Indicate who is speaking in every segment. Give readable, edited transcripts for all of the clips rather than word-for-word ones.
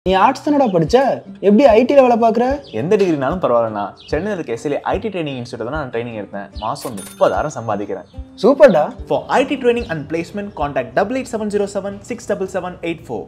Speaker 1: நீ ஆர்ட்ஸ் தானடா படிச்ச? எப்படி ஐடில வேலை பார்க்குற?
Speaker 2: எந்த டிகிரினாலும் பரவாயில்லண்ணா. சென்னையில் இருக்க எஸ்எல்ஏ ஐடி ட்ரைனிங் இன்ஸ்டியூட் தான் நான் ட்ரைனிங் எடுத்தேன். மாதம் 30,000 சம்பாதிக்கிறேன்.
Speaker 1: சூப்பர்டா.
Speaker 2: For IT training and placement, contact 88707 67784.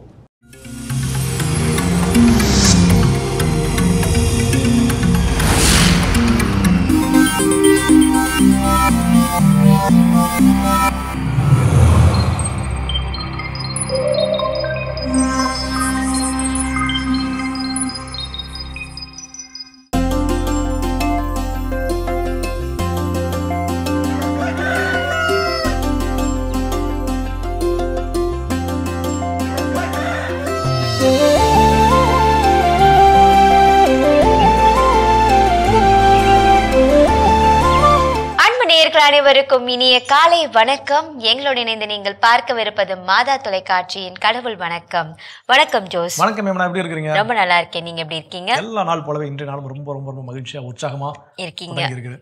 Speaker 3: அனைவருக்கும் இனிய காலை வணக்கம். எங்களோட இணைந்து நீங்கள் பார்க்கவிருப்பது மாதா தொலைக்காட்சியின் கடவுள் வணக்கம். வணக்கம் ஜோஸ்.
Speaker 4: வணக்கம் மேம், எப்படி இருக்கீங்க?
Speaker 3: ரொம்ப நல்லா இருக்கேன். நீங்க எப்படி இருக்கீங்க?
Speaker 4: எல்லா நாள் போலவே இன்றைய நாளும் ரொம்ப ரொம்ப ரொம்ப மகிழ்ச்சியா உற்சாகமா
Speaker 3: இருக்கீங்க
Speaker 4: இருக்குது.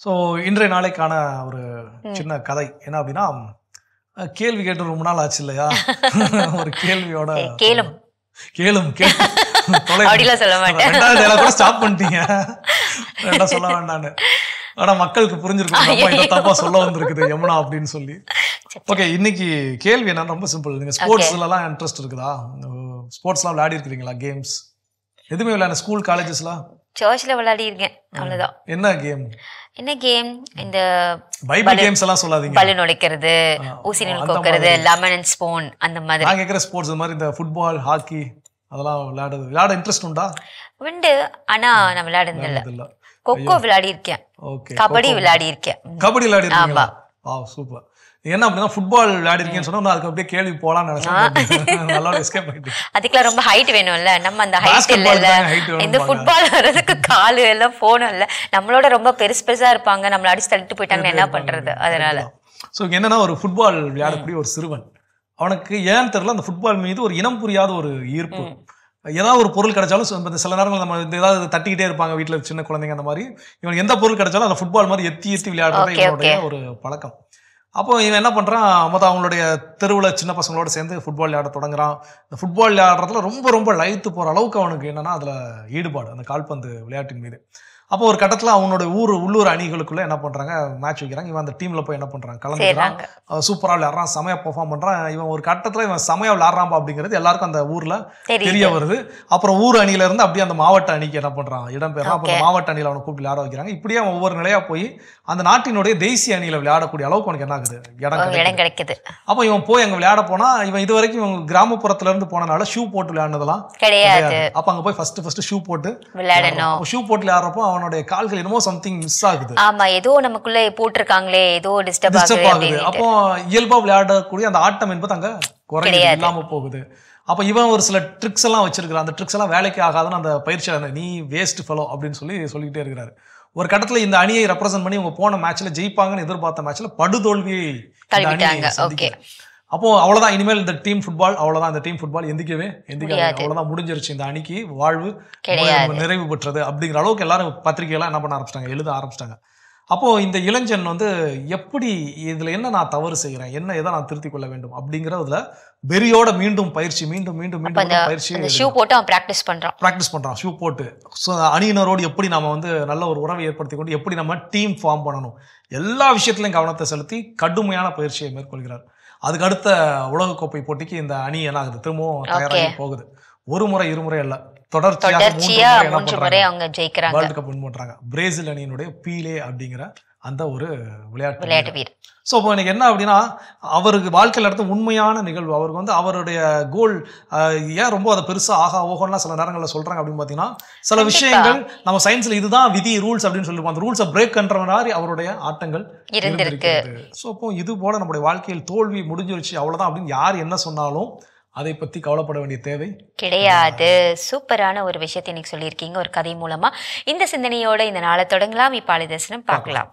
Speaker 4: ஸோ இன்றைய நாளைக்கான ஒரு சின்ன கதை என்ன அப்படின்னா, கேள்வி கேட்டு ரொம்ப நாள் ஆச்சு இல்லையா? ஒரு கேள்வியோட
Speaker 3: கேளும்
Speaker 4: கேளும்
Speaker 3: அப்படிலாம் சொல்ல மாட்டேன்.
Speaker 4: கூட ஸ்டாப் பண்ணிட்டீங்க. சொல்ல வேண்டான்னு. ஆனா மக்களுக்கு புரிஞ்சிருக்கும் தப்பா சொல்ல வந்திருக்குது யமுனா அப்படின்னு சொல்லி. ஓகே, இன்னைக்கு கேள்வி என்ன, ரொம்ப சிம்பிள். நீங்க ஸ்போர்ட்ஸ்ல எல்லாம் இன்ட்ரெஸ்ட் இருக்குதா? ஸ்போர்ட்ஸ்லாம் விளையாடி இருக்கீங்களா? கேம்ஸ் எதுவுமே விளையாட? ஸ்கூல் காலேஜஸ்லாம்
Speaker 3: சர்ச்ல விளையாடி இருக்கேன், அவ்வளவுதான்.
Speaker 4: என்ன கேம்?
Speaker 3: என்ன கேம்? இந்த
Speaker 4: பைபிள் கேம்ஸ் எல்லாம் சொல்லாதீங்க.
Speaker 3: பலூன் உடைக்கிறது, ஊசி நூல் கோக்கிறது, லெமன் அண்ட் ஸ்பூன், அந்த மாதிரி.
Speaker 4: நான் கேக்குற ஸ்போர்ட்ஸ் மாதிரி இந்த ஃபுட்பால், ஹாக்கி அதெல்லாம் விளையாட இன்ட்ரெஸ்ட் உண்டா?
Speaker 3: உண்டு, ஆனா நான் விளையாடுறது இல்ல. கொக்கோ விளையாடி இருக்கேன், கபடி விளையாடி இருக்கேன்.
Speaker 4: கபடி விளையாடி இருக்கீங்களா? Wow, super. என்ன அப்படின்னா ஃபுட்பால் விளையாடி இருக்கேன்னு சொன்னா அதுக்கு அப்படியே கேள்வி போலாம்னு நினைச்சேன். நல்லா எஸ்கேப் ஆயிட்டேன். அதுக்கெல்லாம்
Speaker 3: ரொம்ப ஹைட் வேணும்ல, நம்ம அந்த ஹைட் இல்ல. இந்த ஃபுட்பால் வர்றதுக்கு காலு எல்லாம் போனும் இல்ல. நம்மளோட ரொம்ப பெருசா இருப்பாங்க, நம்மள அடிச்சு தள்ளிட்டு போயிட்டாங்கன்னா என்ன பண்றது? அதனால
Speaker 4: சோ என்னன்னா, ஒரு ஃபுட்பால் விளையாடக்கூடிய ஒரு சிறுவன், அவனுக்கு ஏன் தெரியல அந்த ஃபுட்பால் மீது ஒரு இனம் புரியாத ஒரு ஈர்ப்பு. ஏதாவது ஒரு பொருள் கிடைச்சாலும் சில நேரங்கள் நம்ம ஏதாவது தட்டிக்கிட்டே இருப்பாங்க வீட்டுல சின்ன குழந்தைங்க, அந்த மாதிரி இவனுக்கு எந்த பொருள் கிடைச்சாலும் அந்த ஃபுட்பால் மாதிரி எத்தி விளையாடுறது இவனுடைய ஒரு பழக்கம். அப்போ இவன் என்ன பண்றான், அவங்களுடைய தெருவுல சின்ன பசங்களோட சேர்ந்து ஃபுட்பால் விளையாட தொடங்குறான். இந்த ஃபுட்பால் விளையாடுறதுல ரொம்ப ரொம்ப லயித்து போற அளவுக்கு அவனுக்கு என்னன்னா அதுல ஈடுபாடு, அந்த கால்பந்து விளையாட்டின் மீது. அப்போ ஒரு கட்டத்துல அவனோட உள்ளூர் அணிகளுக்குள்ள என்ன பண்றாங்க, மேட்ச் வைக்கிறாங்க. இவன் அந்த டீம்ல போய் என்ன பண்றான், கலந்துக்கிறான். சூப்பரா விளையாடுறான், செமையா பெர்ஃபார்ம் பண்றான். இவன் ஒரு கட்டத்துல இவன் செமையா விளையாடுறான்பா அப்படிங்கிறது எல்லாருக்கும் அந்த ஊர்ல தெரிய வருது. அப்புறம் ஊர் அணியில இருந்து அப்படியே அந்த மாவட்ட அணிக்கு என்ன பண்றான், இடம்பெறான். அப்போ மாவட்ட அணியில அவனை கூப்பிட்டு விளையாட வைக்கிறாங்க. இப்படியே அவன் ஒவ்வொரு நிலையா போய் அந்த நாட்டினுடைய தேசிய அணியில விளையாடக்கூடிய அளவுக்கு அவனுக்கு என்ன ஆகுது, இடம் கிடைக்குது. அப்போ இவன் போய் அங்க விளையாட போனா, இவன் இது வரைக்கும் இவங்க கிராமப்புறத்துல இருந்து போனனால ஷூ போட்டு விளையாடுனதெல்லாம் கிடையாது. அப்ப அங்க போய் ஃபர்ஸ்ட் ஷூ போட்டு விளையாடணும். ஷூ போட்டு விளையாடுறப்போ அவனுடைய கால்கள் என்னமோ சம்திங் மிஸ் ஆகுது.
Speaker 3: ஆமா, ஏதோ நமக்குள்ள போட்டுருக்காங்களே, ஏதோ டிஸ்டர்ப் ஆகுது.
Speaker 4: அப்போ இயல்பா விளையாடக்கூடிய அந்த ஆட்டம் என்பது அங்க குறையுது, இல்லாம போகுது. அப்ப இவன் ஒரு சில ட்ரிக்ஸ் எல்லாம் வச்சிருக்கான். அந்த ட்ரிக்ஸ் எல்லாம் வேலைக்கு ஆகாதுன்னு அந்த பயிற்சியாளர், நீ வேஸ்ட் ஃபெலோ அப்படின்னு சொல்லிக்கிட்டே இருக்கிறாரு. ஒரு கட்டத்துல இந்த அணியை ரெப்ரசென்ட் பண்ணி இவங்க போன மேட்ச்ல ஜெயிப்பாங்கன்னு எதிர்பார்த்த மேட்ச்ல படுதோல்வியை சந்திக்கிறாங்க. அப்போ அவ்வளவுதான், இனிமேல் இந்த டீம் ஃபுட்பால் அவ்வளவுதான், இந்த டீம் ஃபுட்பால் எந்திக்கவே அவ்வளவுதான், முடிஞ்சிருச்சு, இந்த அணிக்கு வாழ்வு நிறைவு பெற்றது அப்படிங்கிற அளவுக்கு எல்லாரும் பத்திரிகையெல்லாம் என்ன பண்ண ஆரம்பிச்சிட்டாங்க, எழுத ஆரம்பிச்சிட்டாங்க. அப்போ இந்த இளைஞன் எப்படி இதுல என்ன நான் தவறு செய்யறேன், எதை நான் திருத்திக் கொள்ள வேண்டும் அப்படிங்கறதுல வெறியோட மீண்டும் பயிற்சி
Speaker 3: ஷூ போட்டு அவன் பிராக்டிஸ் பண்றான்.
Speaker 4: ஷூ போட்டு அணியினரோடு எப்படி நாம நல்ல ஒரு உறவை ஏற்படுத்திக் கொண்டு எப்படி நம்ம டீம் ஃபார்ம் பண்ணணும், எல்லா விஷயத்திலையும் கவனத்தை செலுத்தி கடுமையான பயிற்சியை மேற்கொள்கிறார். அதுக்கு அடுத்த உலகக்கோப்பை போட்டிக்கு இந்த அணி என்ன ஆகுது, திரும்பவும் தயாராகி போகுது. ஒரு முறை இருமுறை அல்ல, தொடர்ச்சியா 3 முறை அவங்க ஜெயிக்கிறாங்க, வேர்ல்ட் கப் வின் பண்றாங்க. பிரேசில் அணியினுடைய பீலே அப்படிங்கிற அந்த ஒரு விளையாட்டு வீரர். ஸோ இப்போ எனக்கு என்ன அப்படின்னா, அவருக்கு வாழ்க்கையில் நடத்த உண்மையான நிகழ்வு. அவருக்கு அவருடைய கோல் ஏன் ரொம்ப அதை பெருசா ஆகா ஓகோன்னா சில நேரங்களில் சொல்றாங்க அப்படின்னு பார்த்தீங்கன்னா, சில விஷயங்கள் நம்ம சயின்ஸ்ல இதுதான் விதி, ரூல்ஸ் அப்படின்னு சொல்லிருப்போம். அந்த ரூல்ஸை பிரேக் பண்ற மாதிரி அவருடைய ஆட்டங்கள் இருந்திருக்கு. ஸோ அப்போ இது போல நம்முடைய வாழ்க்கையில் தோல்வி முடிஞ்சிருச்சு அவ்வளவுதான் அப்படின்னு யார் என்ன சொன்னாலும் அதை பத்தி கவலைப்பட வேண்டிய தேவை
Speaker 3: கிடையாது. சூப்பரான ஒரு விஷயத்தை இன்னைக்கு சொல்லியிருக்கீங்க ஒரு கதை மூலமா. இந்த சிந்தனையோட இந்த நாளை தொடங்கலாம். இப்பாலை தரிசனம் பார்க்கலாம்.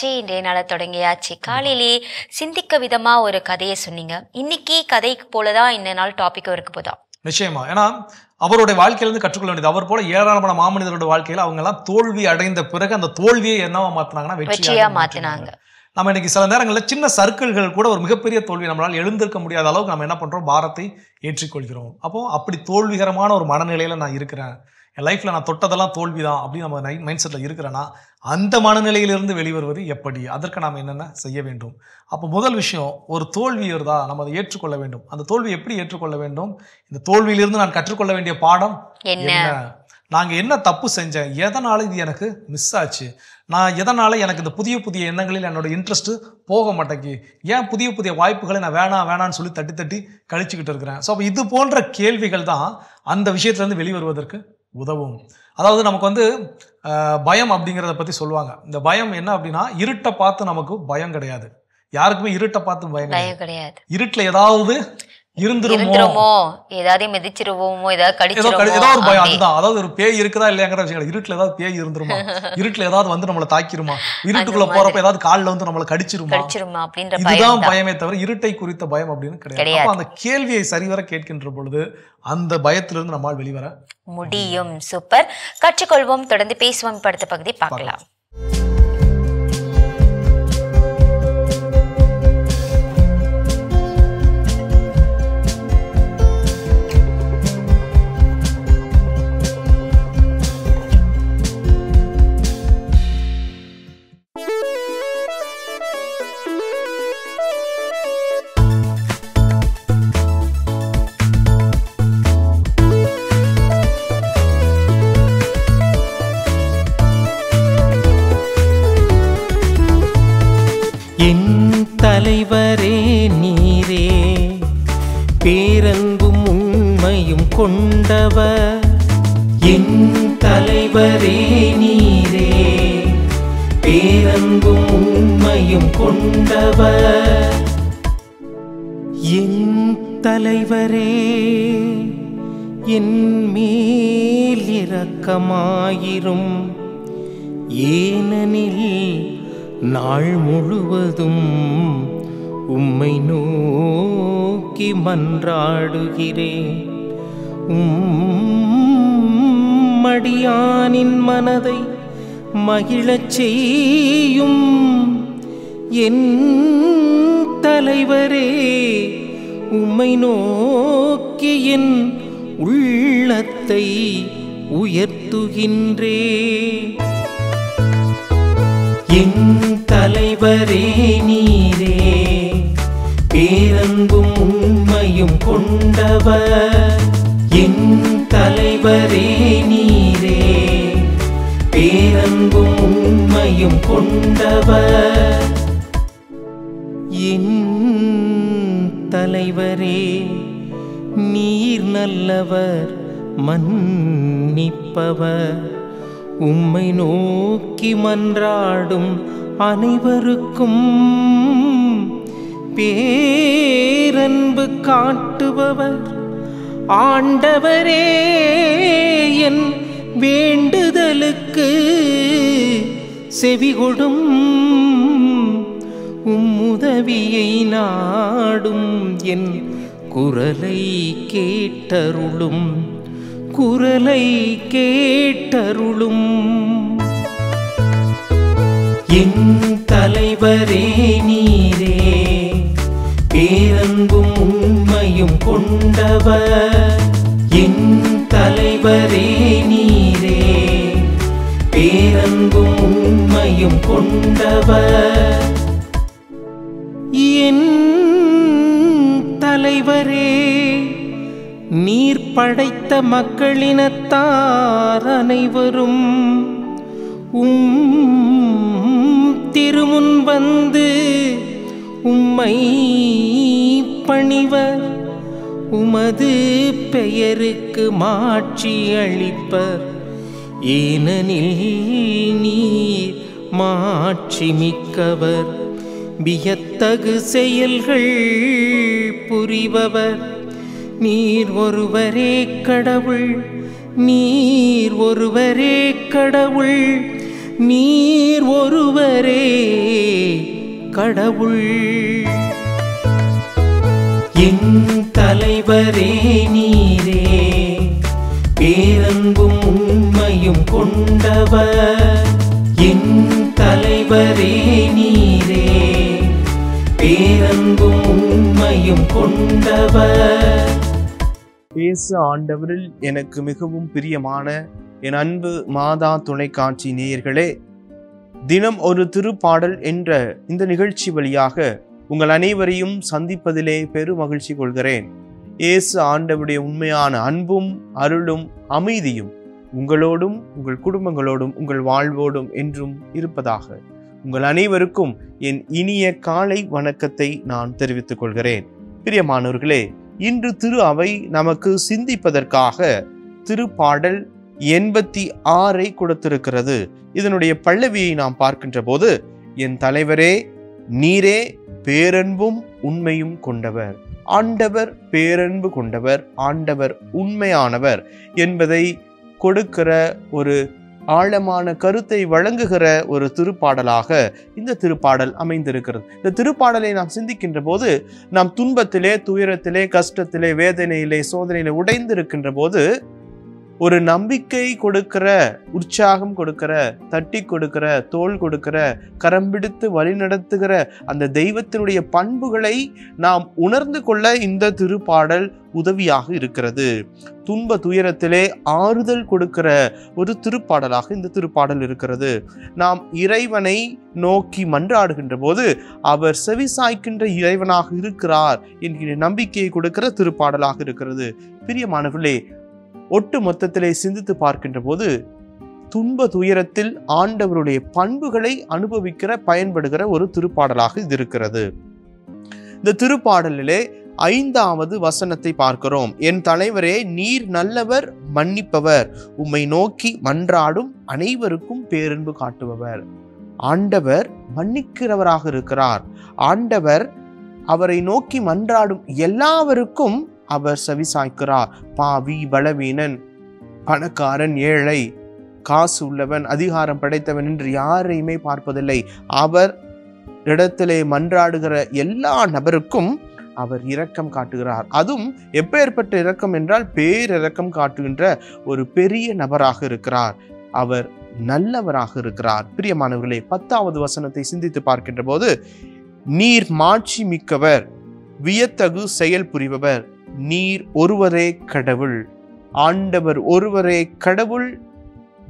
Speaker 3: ஆச்சு, இன்றைய நாளை தொடங்கியாச்சு. காலையிலே சிந்திக்க விதமா ஒரு கதையை சொன்னீங்க. இன்னைக்கு கதைக்கு போலதான் இந்த நாள் டாபிக்கும் இருக்க போதா?
Speaker 4: நிச்சயமா. ஏன்னா அவருடைய வாழ்க்கையிலிருந்து கற்றுக்கொள்ள வேண்டியது. அவர் போல ஏராளமான மாமனிதரோட வாழ்க்கையில அவங்க எல்லாம் தோல்வி அடைந்த பிறகு அந்த தோல்வியை என்னவா மாத்தினாங்கன்னா வெற்றியா மாத்தினாங்க. நம்ம இன்னைக்கு சில நேரங்களில் சின்ன சர்க்கிள்கள் கூட ஒரு மிகப்பெரிய தோல்வி நம்மளால் எழுந்திருக்க முடியாத அளவுக்கு நம்ம என்ன பண்றோம், பாரத்தை ஏற்றிக்கொள்கிறோம். அப்போ அப்படி தோல்விகரமான ஒரு மனநிலையில நான் இருக்கிறேன், என் லைஃப்ல நான் தொட்டதெல்லாம் தோல்விதான் அப்படின்னு நம்ம மைண்ட் செட்ல இருக்கிறேன்னா அந்த மனநிலையிலிருந்து வெளிவருவது எப்படி, அதற்கு நாம் என்னென்ன செய்ய வேண்டும்? அப்போ முதல் விஷயம், ஒரு தோல்வி வருதா நம்ம அதை ஏற்றுக்கொள்ள வேண்டும். அந்த தோல்வி எப்படி ஏற்றுக்கொள்ள வேண்டும்? இந்த தோல்வியிலிருந்து நான் கற்றுக்கொள்ள வேண்டிய பாடம் என்ன? நாங்க என்ன தப்பு செஞ்சேன், எதனால இது எனக்கு மிஸ் ஆச்சு, நான் எதனால எனக்கு இந்த புதிய புதிய எண்ணங்களில் என்னோட இன்ட்ரெஸ்ட் போக மாட்டேங்கி, ஏன் புதிய புதிய வாய்ப்புகளை நான் வேணான்னு சொல்லி தட்டி தட்டி கழிச்சுக்கிட்டு இருக்கிறேன். ஸோ அப்போ இது போன்ற கேள்விகள் தான் அந்த விஷயத்துலேருந்து வெளிவருவதற்கு உதவும். அதாவது நமக்கு பயம் அப்படிங்கிறத பற்றி சொல்லுவாங்க. இந்த பயம் என்ன அப்படின்னா, இருட்டை பார்த்து நமக்கு பயம் கிடையாது. யாருக்குமே இருட்டை பார்த்து பயம் கிடையாது. இருட்டில் ஏதாவது இருந்துருமோ,
Speaker 3: ஏதாவது மிதிச்சிருவோமோ, ஏதாவது
Speaker 4: ஏதாவது ஒரு பயம். அதுதான், அதாவது ஒரு பேய் இருக்குதா இல்லையாங்கிற விஷயம். இருட்டுல ஏதாவது பேய் இருந்துருமா, இருட்டுல ஏதாவது நம்மளை தாக்கிருமா, இருட்டுக்குள்ள போறப்ப ஏதாவது காலில் நம்மளை கடிச்சிருமா, இதுதான் பயமே தவிர இருட்டை குறித்த பயம் அப்படின்னு கிடையாது. அப்ப அந்த கேள்வியை சரிவர கேட்கின்ற பொழுது அந்த பயத்திலிருந்து நம்மால் வெளிவர
Speaker 3: முடியும். சூப்பர். கற்றுக்கொள்வோம், தொடர்ந்து பேசுவோம். படுத்த பகுதி பார்க்கலாம்.
Speaker 5: தலைவரே நீரே, பேரன்பும் உண்மையும் கொண்டவர். என் தலைவரே நீரே, பேரன்பும் உண்மையும் கொண்டவர். என் தலைவரே, என் மேல் இரக்கமாயிரும். ஏனெனில் நாள் முழுவதும் உம்மை நோக்கி மன்றாடுகிறேன். உம்மடியானின் மனதை மகிழச் செய்யும். என் தலைவரே, உம்மை நோக்கி என் உள்ளத்தை உயர்த்துகின்றேன். என் தலைவரே நீரே, பேரன்பும் உண்மையும் கொண்டவர். என் தலைவரே நீரே, பேரன்பும் உண்மையும் கொண்டவர். என் தலைவரே, நீர் நல்லவர், மன்னிப்பவர். உம்மை நோக்கி மன்றாடும் அனைவருக்கும் பேரன்பு காட்டுபவர். ஆண்டவரே, என் வேண்டுதலுக்கு செவிகொடும். உம்முதவியை நாடும் என் குரலை கேட்டருளும். குரலை கேட்டருளும். என் தலைவரே நீரே, பேரன்பும் உண்மையும் கொண்டவர். என் தலைவரே நீரே, பேரன்பும் உண்மையும் கொண்டவர். என் தலைவரே, நீர் படைத்த மக்களினத்தார் அனைவரும் திருமுன் வந்து உம்மை பணிவர். உமது பெயருக்கு மாட்சி அளிப்பர். ஏனெனில் நீர் மாட்சி மிக்கவர். வியத்தகு செயல்கள் புரிபவர். நீர் ஒருவரே கடவுள். நீர் ஒருவரே கடவுள். நீர் ஒருவரே கடவுள். என் தலைவரே நீரே, பேரன்பும் உண்மையும் கொண்டவர். என் தலைவரே நீரே, பேரன்பும் உண்மையும் கொண்டவர்.
Speaker 6: இயேசு ஆண்டவரில் எனக்கு மிகவும் பிரியமான என் அன்பு மாதா தொலைக்காட்சி நேயர்களே, தினம் ஒரு திருப்பாடல் என்ற இந்த நிகழ்ச்சி வழியாக உங்கள் அனைவரையும் சந்திப்பதிலே பெரும் மகிழ்ச்சி கொள்கிறேன். இயேசு ஆண்டவருடைய உண்மையான அன்பும் அருளும் அமைதியும் உங்களோடும் உங்கள் குடும்பங்களோடும் உங்கள் வாழ்வோடும் என்றும் இருப்பதாக உங்கள் அனைவருக்கும் என் இனிய காலை வணக்கத்தை நான் தெரிவித்துக் கொள்கிறேன். பிரியமானவர்களே, இன்று திரு அவை நமக்கு சிந்திப்பதற்காக திருப்பாடல் 86 கொடுத்திருக்கிறது. இதனுடைய பல்லவியை நாம் பார்க்கின்ற போது, என் தலைவரே நீரே பேரன்பும் உண்மையும் கொண்டவர். ஆண்டவர் பேரன்பு கொண்டவர், ஆண்டவர் உண்மையானவர் என்பதை கொடுக்கிற ஒரு ஆழமான கருத்தை வழங்குகிற ஒரு திருப்பாடலாக இந்த திருப்பாடல் அமைந்திருக்கிறது. இந்த திருப்பாடலை நாம் சிந்திக்கின்ற போது, நாம் துன்பத்திலே, துயரத்திலே, கஷ்டத்திலே, வேதனையிலே, சோதனையிலே உடைந்திருக்கின்ற போது ஒரு நம்பிக்கை கொடுக்கிற, உற்சாகம் கொடுக்கிற, தட்டி கொடுக்கிற, தோள் கொடுக்கிற, கரம் பிடித்து வழிநடத்துகிற அந்த தெய்வத்தினுடைய பண்புகளை நாம் உணர்ந்து கொள்ள இந்த திருப்பாடல் உதவியாக இருக்கிறது. துன்ப துயரத்திலே ஆறுதல் கொடுக்கிற ஒரு திருப்பாடலாக இந்த திருப்பாடல் இருக்கிறது. நாம் இறைவனை நோக்கி மன்றாடுகின்ற போது அவர் செவிசாய்க்கின்ற இறைவனாக இருக்கிறார் என்கிற நம்பிக்கையை கொடுக்கிற திருப்பாடலாக இருக்கிறது. பிரியமானவர்களே, ஒட்டு மொத்தத்திலே சிந்தித்து பார்க்கின்ற போது துன்ப துயரத்தில் ஆண்டவருடைய பண்புகளை அனுபவிக்கிற, பயன்படுகிற ஒரு திருப்பாடலாக இது இருக்கிறது. இந்த திருப்பாடலிலே 5வது வசனத்தை பார்க்கிறோம். என் தலைவரே நீர் நல்லவர், மன்னிப்பவர், உம்மை நோக்கி மன்றாடும் அனைவருக்கும் பேரன்பு காட்டுபவர். ஆண்டவர் மன்னிக்கிறவராக இருக்கிறார். ஆண்டவர் அவரை நோக்கி மன்றாடும் எல்லாவருக்கும் அவர் செவிசாய்க்கிறார். பாவி, பலவீனன், பணக்காரன், ஏழை, காசு உள்ளவன், அதிகாரம் படைத்தவன் என்று யாரையுமே பார்ப்பதில்லை. அவர் இடத்திலே மன்றாடுகிற எல்லா நபருக்கும் அவர் இரக்கம் காட்டுகிறார். அதுவும் எப்பேற்பட்ட இரக்கம் என்றால் பேரிரக்கம் காட்டுகின்ற ஒரு பெரிய நபராக இருக்கிறார். அவர் நல்லவராக இருக்கிறார். பிரியமானவர்களே, 10வது வசனத்தை சிந்தித்து பார்க்கின்ற போது, நீர் மாட்சி மிக்கவர், வியத்தகு செயல் புரிபவர், நீர் ஒருவரே கடவுள். ஆண்டவர் ஒருவரே கடவுள்,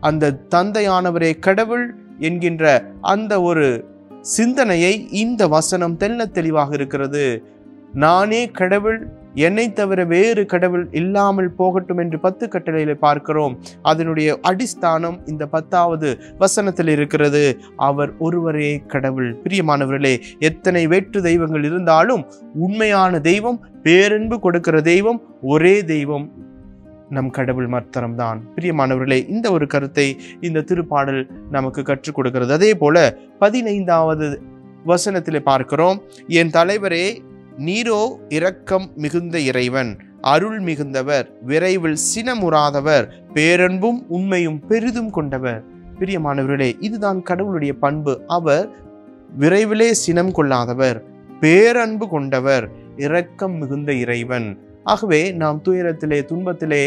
Speaker 6: அந்த தந்தையானவரே கடவுள் என்கின்ற அந்த ஒரு சிந்தனையை இந்த வசனம் தெல்ல தெளிவாக இருக்கிறது. நானே கடவுள், என்னை தவிர வேறு கடவுள் இல்லாமல் போகட்டும் என்று 10 கட்டளையில பார்க்கிறோம். அதனுடைய அடிஸ்தானம் இந்த 10வது வசனத்தில் இருக்கிறது. அவர் ஒருவரே கடவுள். பிரியமானவர்களே, எத்தனை வேற்று தெய்வங்கள் இருந்தாலும் உண்மையான தெய்வம், பேரன்பு கொடுக்கிற தெய்வம், ஒரே தெய்வம் நம் கடவுள் மாத்திரம்தான். பிரியமானவர்களே, இந்த ஒரு கருத்தை இந்த திருப்பாடல் நமக்கு கற்றுக் கொடுக்கிறது. அதே போல 15வது வசனத்திலே பார்க்கிறோம், என் தலைவரே நீரோ இரக்கம் மிகுந்த இறைவன், அருள் மிகுந்தவர், விரைவில் சினமுறாதவர், பேரன்பும் உண்மையும் பெரிதும் கொண்டவர். பிரியமானவர்களே, இதுதான் கடவுளுடைய பண்பு. அவர் விரைவிலே சினம் கொள்ளாதவர், பேரன்பு கொண்டவர், இரக்கம் மிகுந்த இறைவன். ஆகவே நாம் துயரத்திலே, துன்பத்திலே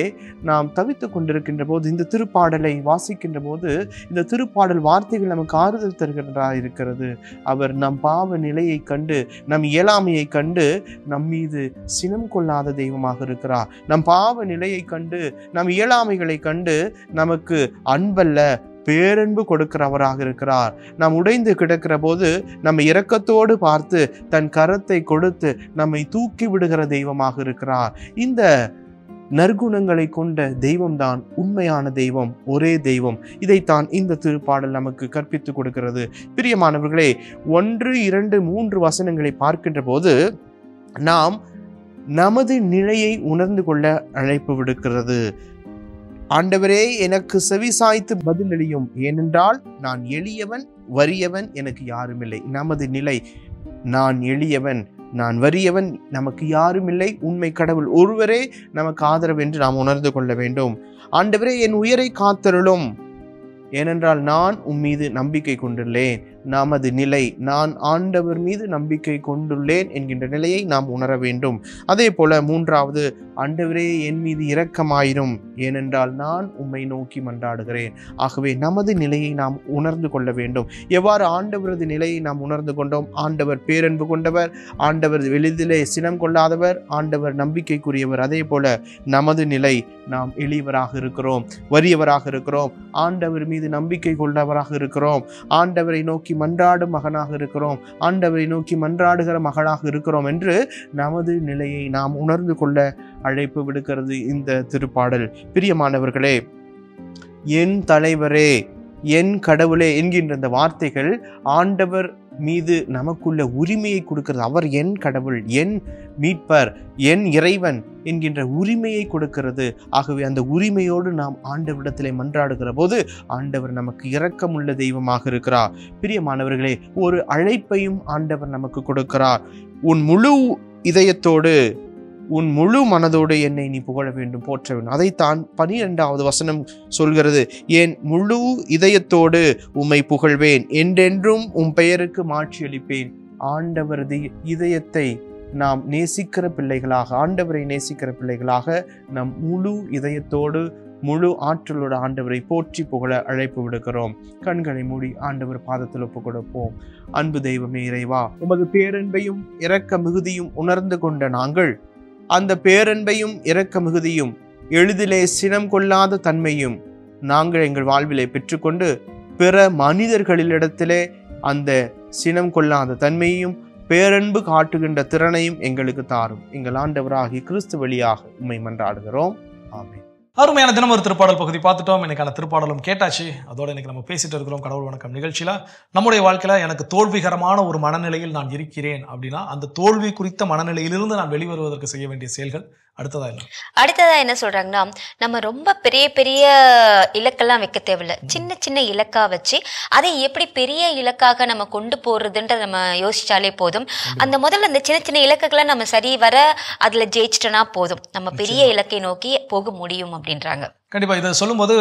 Speaker 6: நாம் தவித்து கொண்டிருக்கின்ற போது இந்த திருப்பாடலை வாசிக்கின்ற போது இந்த திருப்பாடல் வார்த்தைகள் நமக்கு ஆறுதல் தருகிறதா இருக்கிறது. அவர் நம் பாவ நிலையை கண்டு, நம் இயலாமையை கண்டு நம் மீது சினம் கொள்ளாத தெய்வமாக இருக்கிறார். நம் பாவ நிலையை கண்டு, நம் இயலாமைகளை கண்டு நமக்கு அன்பல்ல, பேரன்பு கொடுக்கிறவராக இருக்கிறார். நாம் உடைந்து கிடக்கிற போது நம்ம இரக்கத்தோடு பார்த்து தன் கரத்தை கொடுத்து நம்மை தூக்கி விடுகிற தெய்வமாக இருக்கிறார். இந்த நற்குணங்களை கொண்ட தெய்வம்தான் உண்மையான தெய்வம், ஒரே தெய்வம். இதைத்தான் இந்த திருப்பாடல் நமக்கு கற்பித்து கொடுக்கிறது. பிரியமானவர்களே, 1, 2, 3 வசனங்களை பார்க்கின்ற போது நாம் நமது நிலையை உணர்ந்து கொள்ள அழைப்பு விடுக்கிறது. ஆண்டவரே எனக்கு செவிசாய்த்து பதிலளியும், ஏனென்றால் நான் எளியவன், வறியவன், எனக்கு யாரும் இல்லை. நமது நிலை, நான் எளியவன், நான் வறியவன், நமக்கு யாரும் இல்லை. உண்மை கடவுள் ஒருவரே நமக்கு ஆதரவு என்று நாம் உணர்ந்து கொள்ள வேண்டும். ஆண்டவரே என் உயிரை காத்தருளும், ஏனென்றால் நான் உம்மீது நம்பிக்கை கொண்டுள்ளேன். நமது நிலை, நான் ஆண்டவர் மீது நம்பிக்கை கொண்டுள்ளேன் என்கின்ற நிலையை நாம் உணர வேண்டும். அதே போல மூன்றாவது, ஆண்டவரே என் மீது இரக்கமாயிரும், ஏனென்றால் நான் உம்மை நோக்கி மன்றாடுகிறேன். ஆகவே நமது நிலையை நாம் உணர்ந்து கொள்ள வேண்டும். எவ்வாறு ஆண்டவரது நிலையை நாம் உணர்ந்து கொண்டோம்? ஆண்டவர் பேரன்பு கொண்டவர், ஆண்டவர் எளிதிலே சினம் கொள்ளாதவர், ஆண்டவர் நம்பிக்கைக்குரியவர். அதே போல நமது நிலை, நாம் எளியவராக இருக்கிறோம், வறியவராக இருக்கிறோம், ஆண்டவர் மீது நம்பிக்கை கொண்டவராக இருக்கிறோம், ஆண்டவரை நோக்கி மன்றாடும் மகனாக இருக்கிறோம், ஆண்டவரை நோக்கி மன்றாடுகிற மகளாக இருக்கிறோம் என்று நமது நிலையை நாம் உணர்ந்து கொள்ள அழைப்பு விடுக்கிறது இந்த திருப்பாடல். பிரியமானவர்களே, என் தலைவரே, என் கடவுளே என்கின்ற இந்த வார்த்தைகள் ஆண்டவர் மீது நமக்குள்ள உரிமையை கொடுக்கிறது. அவர் என் கடவுள், என் மீட்பர், என் இறைவன் என்கின்ற உரிமையை கொடுக்கிறது. ஆகவே அந்த உரிமையோடு நாம் ஆண்டவரிடத்திலே மன்றாடுகிற போது ஆண்டவர் நமக்கு இரக்கமுள்ள தெய்வமாக இருக்கிறார். பிரியமானவர்களே, ஒரு அழைப்பையும் ஆண்டவர் நமக்கு கொடுக்கிறார். உன் முழு இதயத்தோடு, உன் முழு மனதோடு என்னை நீ புகழ வேண்டும், போற்ற வேண்டும். அதைத்தான் 12வது வசனம் சொல்கிறது. என் முழு இதயத்தோடு உம்மை புகழ்வேன், என்றென்றும் உம் பெயருக்கு மாட்சி அளிப்பேன். ஆண்டவரது இதயத்தை நாம் நேசிக்கிற பிள்ளைகளாக, ஆண்டவரை நேசிக்கிற பிள்ளைகளாக நம் முழு இதயத்தோடு முழு ஆற்றலோடு ஆண்டவரை போற்றி புகழ அழைப்பு விடுக்கிறோம். கண்களை மூடி ஆண்டவர் பாதத்தில் ஒப்பு கொடுப்போம். அன்பு தெய்வமே இறைவா, உமது பேரன்பையும் இரக்க மிகுதியும் உணர்ந்து கொண்ட நாங்கள் அந்த பேரன்பையும் இரக்க மிகுதியும் எளிதிலே சினம் கொள்ளாத தன்மையும் நாங்கள் எங்கள் வாழ்விலே பெற்றுக்கொண்டு பிற மனிதர்களிடத்திலே அந்த சினம் கொள்ளாத தன்மையையும் பேரன்பு காட்டுகின்ற திறனையும் எங்களுக்கு தாரும். எங்கள் ஆண்டவராகிய கிறிஸ்து வழியாக உம்மை மன்றாடுகிறோம். ஆமென்.
Speaker 4: அருமையான தினம் ஒரு திருப்பாடல் பகுதி பார்த்துட்டோம். இன்னைக்கான திருப்பாடலும் கேட்டாச்சு. அதோட இன்னைக்கு நம்ம பேசிட்டு இருக்கிறோம் கடவுள் வணக்கம் நிகழ்ச்சியில. நம்முடைய வாழ்க்கையில எனக்கு தோல்விகரமான ஒரு மனநிலையில் நான் இருக்கிறேன் அப்படின்னா அந்த தோல்வி குறித்த மனநிலையிலிருந்து நான் வெளிவருவதற்கு செய்ய வேண்டிய செயல்கள்
Speaker 3: அடுத்ததா என்ன சொல்றாங்கன்னா, நம்ம ரொம்ப பெரிய பெரிய இலக்கெல்லாம் வைக்க தேவையில்லை. சின்ன சின்ன இலக்கா வச்சு அதை எப்படி பெரிய இலக்காக நம்ம கொண்டு போறதுன்ற நம்ம யோசிச்சாலே போதும். அந்த முதல்ல அந்த சின்ன சின்ன இலக்குகளை நம்ம சரி வர அதுல ஜெயிச்சிட்டோன்னா போதும், நம்ம பெரிய இலக்கை நோக்கி போக முடியும் அப்படின்றாங்க.
Speaker 4: கண்டிப்பா இதை சொல்லும்போது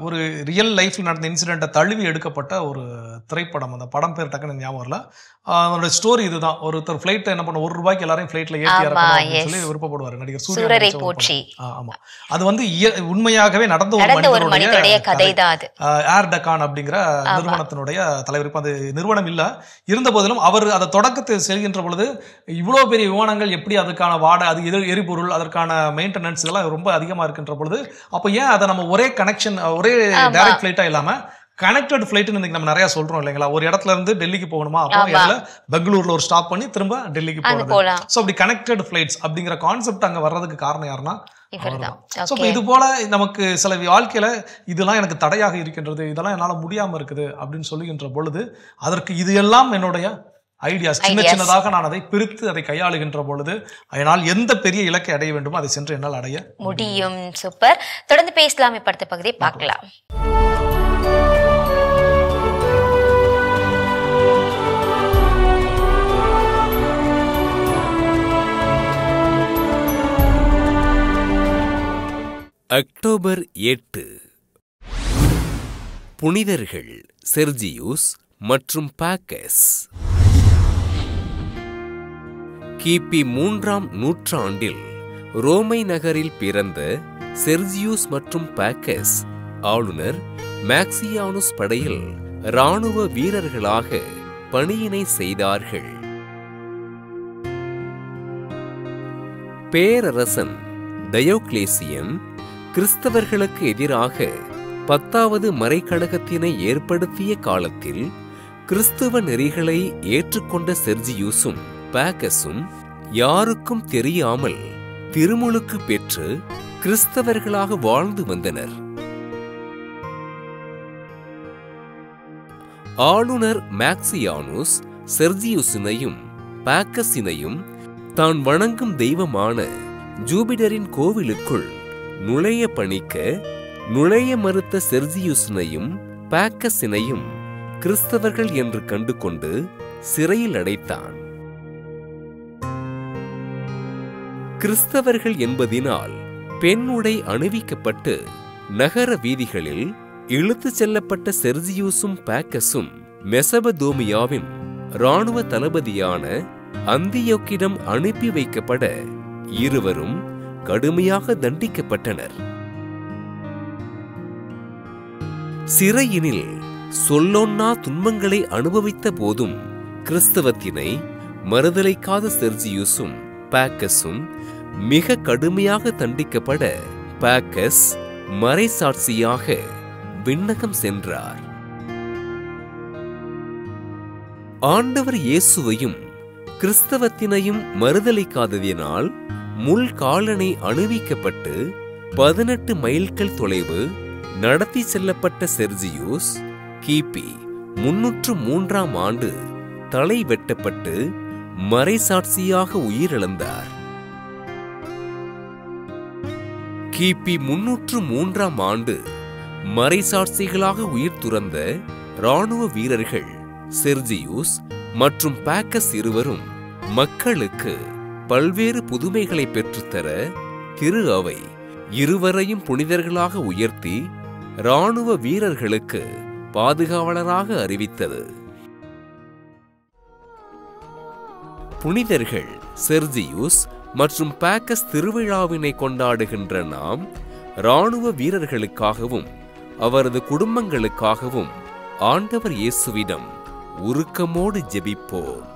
Speaker 4: ஒரு ரியல் லைஃப்ல நடந்த இன்சிடென்ட்டை தழுவி எடுக்கப்பட்ட ஒரு திரைப்படம். அந்த படம் பேர் டக்குன்னு ஞாபகம் வரல. அவரோட ஸ்டோரி இதுதான். ஒருத்தர் ஃபிளைட் என்ன பண்ண ₹1 எல்லாரையும் ஃபிளைட்ல ஏற்றி இறக்கணும்னு சொல்லி விருப்பப்படுவார் நடிகர் சூரியரை போற்றி. ஆமா, அது வந்து உண்மையாகவே நடந்த ஒரு மனிதனுடைய கதை தான் அது. ஏர் டக்கான் அப்படிங்கிற நிறுவனத்தினுடைய தலைவர். இப்ப அது நிறுவனம் இல்ல, இருந்த போதிலும் அவர் அதை தொடக்கத்தை செல்கின்ற பொழுது இவ்வளவு பெரிய விமானங்கள் எப்படி அதுக்கான வாடகை, அது எரிபொருள், அதற்கான மெயின்டெனன்ஸ் இதெல்லாம் ரொம்ப அதிகமா இருக்கின்ற பொழுது அப்ப ஏன் அதை நம்ம ஒரே கனெக்ஷன், ஒரே டைரக்ட் ஃபிளைட்டா இல்லாம கனெக்டட் ஃபிளைட்னு இன்னைக்கு நம்ம நிறைய சொல்றோம் இல்லைங்களா? ஒரு இடத்துல இருந்து டெல்லிக்கு போகணுமா, அப்போ பெங்களூர்ல ஒரு ஸ்டாப் பண்ணி திரும்ப டெல்லிக்கு போறது. சோ அப்படி கனெக்டட் ஃபிளைட்ஸ் அப்படிங்கிற கான்செப்ட் அங்க வர்றதுக்கு காரணம் யாருன்னா இது போல நமக்கு சில வாழ்க்கையில இதெல்லாம் எனக்கு தடையாக இருக்கின்றது, இதெல்லாம் என்னால முடியாம இருக்குது அப்படின்னு சொல்லுகின்ற பொழுது அதற்கு இது எல்லாம் என்னுடைய ஐடியாஸ், சின்ன சின்னதாக நான் அதை பிரித்து அதை கையாளுகின்ற பொழுது அதனால் எந்த பெரிய இலக்கை அடைய வேண்டுமோ அதை சென்று என்னால் அடைய முடியும்.
Speaker 3: சூப்பர். தொடர்ந்து பேசலாம். இப்ப அடுத்த பகுதியை பார்க்கலாம்.
Speaker 7: அக்டோபர் 8. புனிதர்கள் செர்ஜியூஸ் மற்றும் பாக்கஸ். கிபி 3ஆம் நூற்றாண்டில் ரோமை நகரில் பிறந்த செர்ஜியூஸ் மற்றும் பாக்கஸ் ஆளுநர் மேக்சியானுஸ் படையில் இராணுவ வீரர்களாக பணியினை செய்தார்கள். பேரரசன் டயோக்ளேசியன் கிறிஸ்தவர்களுக்கு எதிராக 10வது மறைக்கழகத்தினை ஏற்படுத்திய காலத்தில் கிறிஸ்துவ நெறிகளை ஏற்றுக்கொண்ட செர்ஜியூஸும் பாக்கஸும் யாருக்கும் தெரியாமல் திருமுழுக்கு பெற்று கிறிஸ்தவர்களாக வாழ்ந்து வந்தனர். ஆளுநர் மேக்சியானுஸ் செர்ஜியூஸினையும் பாக்கஸினையும் தான் வணங்கும் தெய்வமான ஜூபிடரின் கோவிலுக்குள் நுழைய பணிக்க நுழைய மறுத்த செர்ஜியூஸினையும் பாக்கஸினையும் கிறிஸ்தவர்கள் என்று கண்டு கொண்டு சிறையில் அடைத்தான். கிறிஸ்தவர்கள் என்பதினால் பெண் உடை அணிவிக்கப்பட்டு நகர வீதிகளில் இழுத்துச் செல்லப்பட்ட செர்ஜியூஸும் பாக்கஸும் மெசபதோமியாவின் இராணுவ தளபதியான அந்தியோக்கிடம் அனுப்பி வைக்கப்பட இருவரும் கடுமையாக தண்டிக்கப்பட்டனர். சிறையினில் சொல்லொன்னா துன்பங்களை அனுபவித்த போதும் கிறிஸ்தவத்தினை மறுதலிக்காத செர்ஜியூஸும் பாக்கஸும் மிக கடுமையாக தண்டிக்கப்பட பாக்கஸ் மறைசாட்சியாக விண்ணகம் சென்றார். ஆண்டவர் இயேசுவையும் கிறிஸ்தவத்தினையும் மறுதலிக்காததினால் முள் காலணை அணிவிக்கப்பட்டு 18 மைல்கள் தொலைவு நடத்தி செல்லப்பட்ட செர்ஜியூஸ் கிபி 303ஆம் ஆண்டு தலை வெட்டப்பட்டு மறைசாட்சியாக உயிரிழந்தார். கிபி 303ஆம் ஆண்டு மறைசாட்சிகளாக உயிர் துறந்த இராணுவ வீரர்கள் செர்ஜியூஸ் மற்றும் பாக்கஸ் இருவரும் மக்களுக்கு பல்வேறு புதுமைகளை பெற்றுத்தர திரு அவை இருவரையும் புனிதர்களாக உயர்த்தி இராணுவ வீரர்களுக்கு பாதுகாவலராக அறிவித்தது. புனிதர்கள் செர்ஜியூஸ் மற்றும் பாக்கஸ் திருவிழாவினை கொண்டாடுகின்ற நாம் இராணுவ வீரர்களுக்காகவும் அவரது குடும்பங்களுக்காகவும் ஆண்டவர் இயேசுவிடம் உருக்கமோடு ஜெபிப்போம்.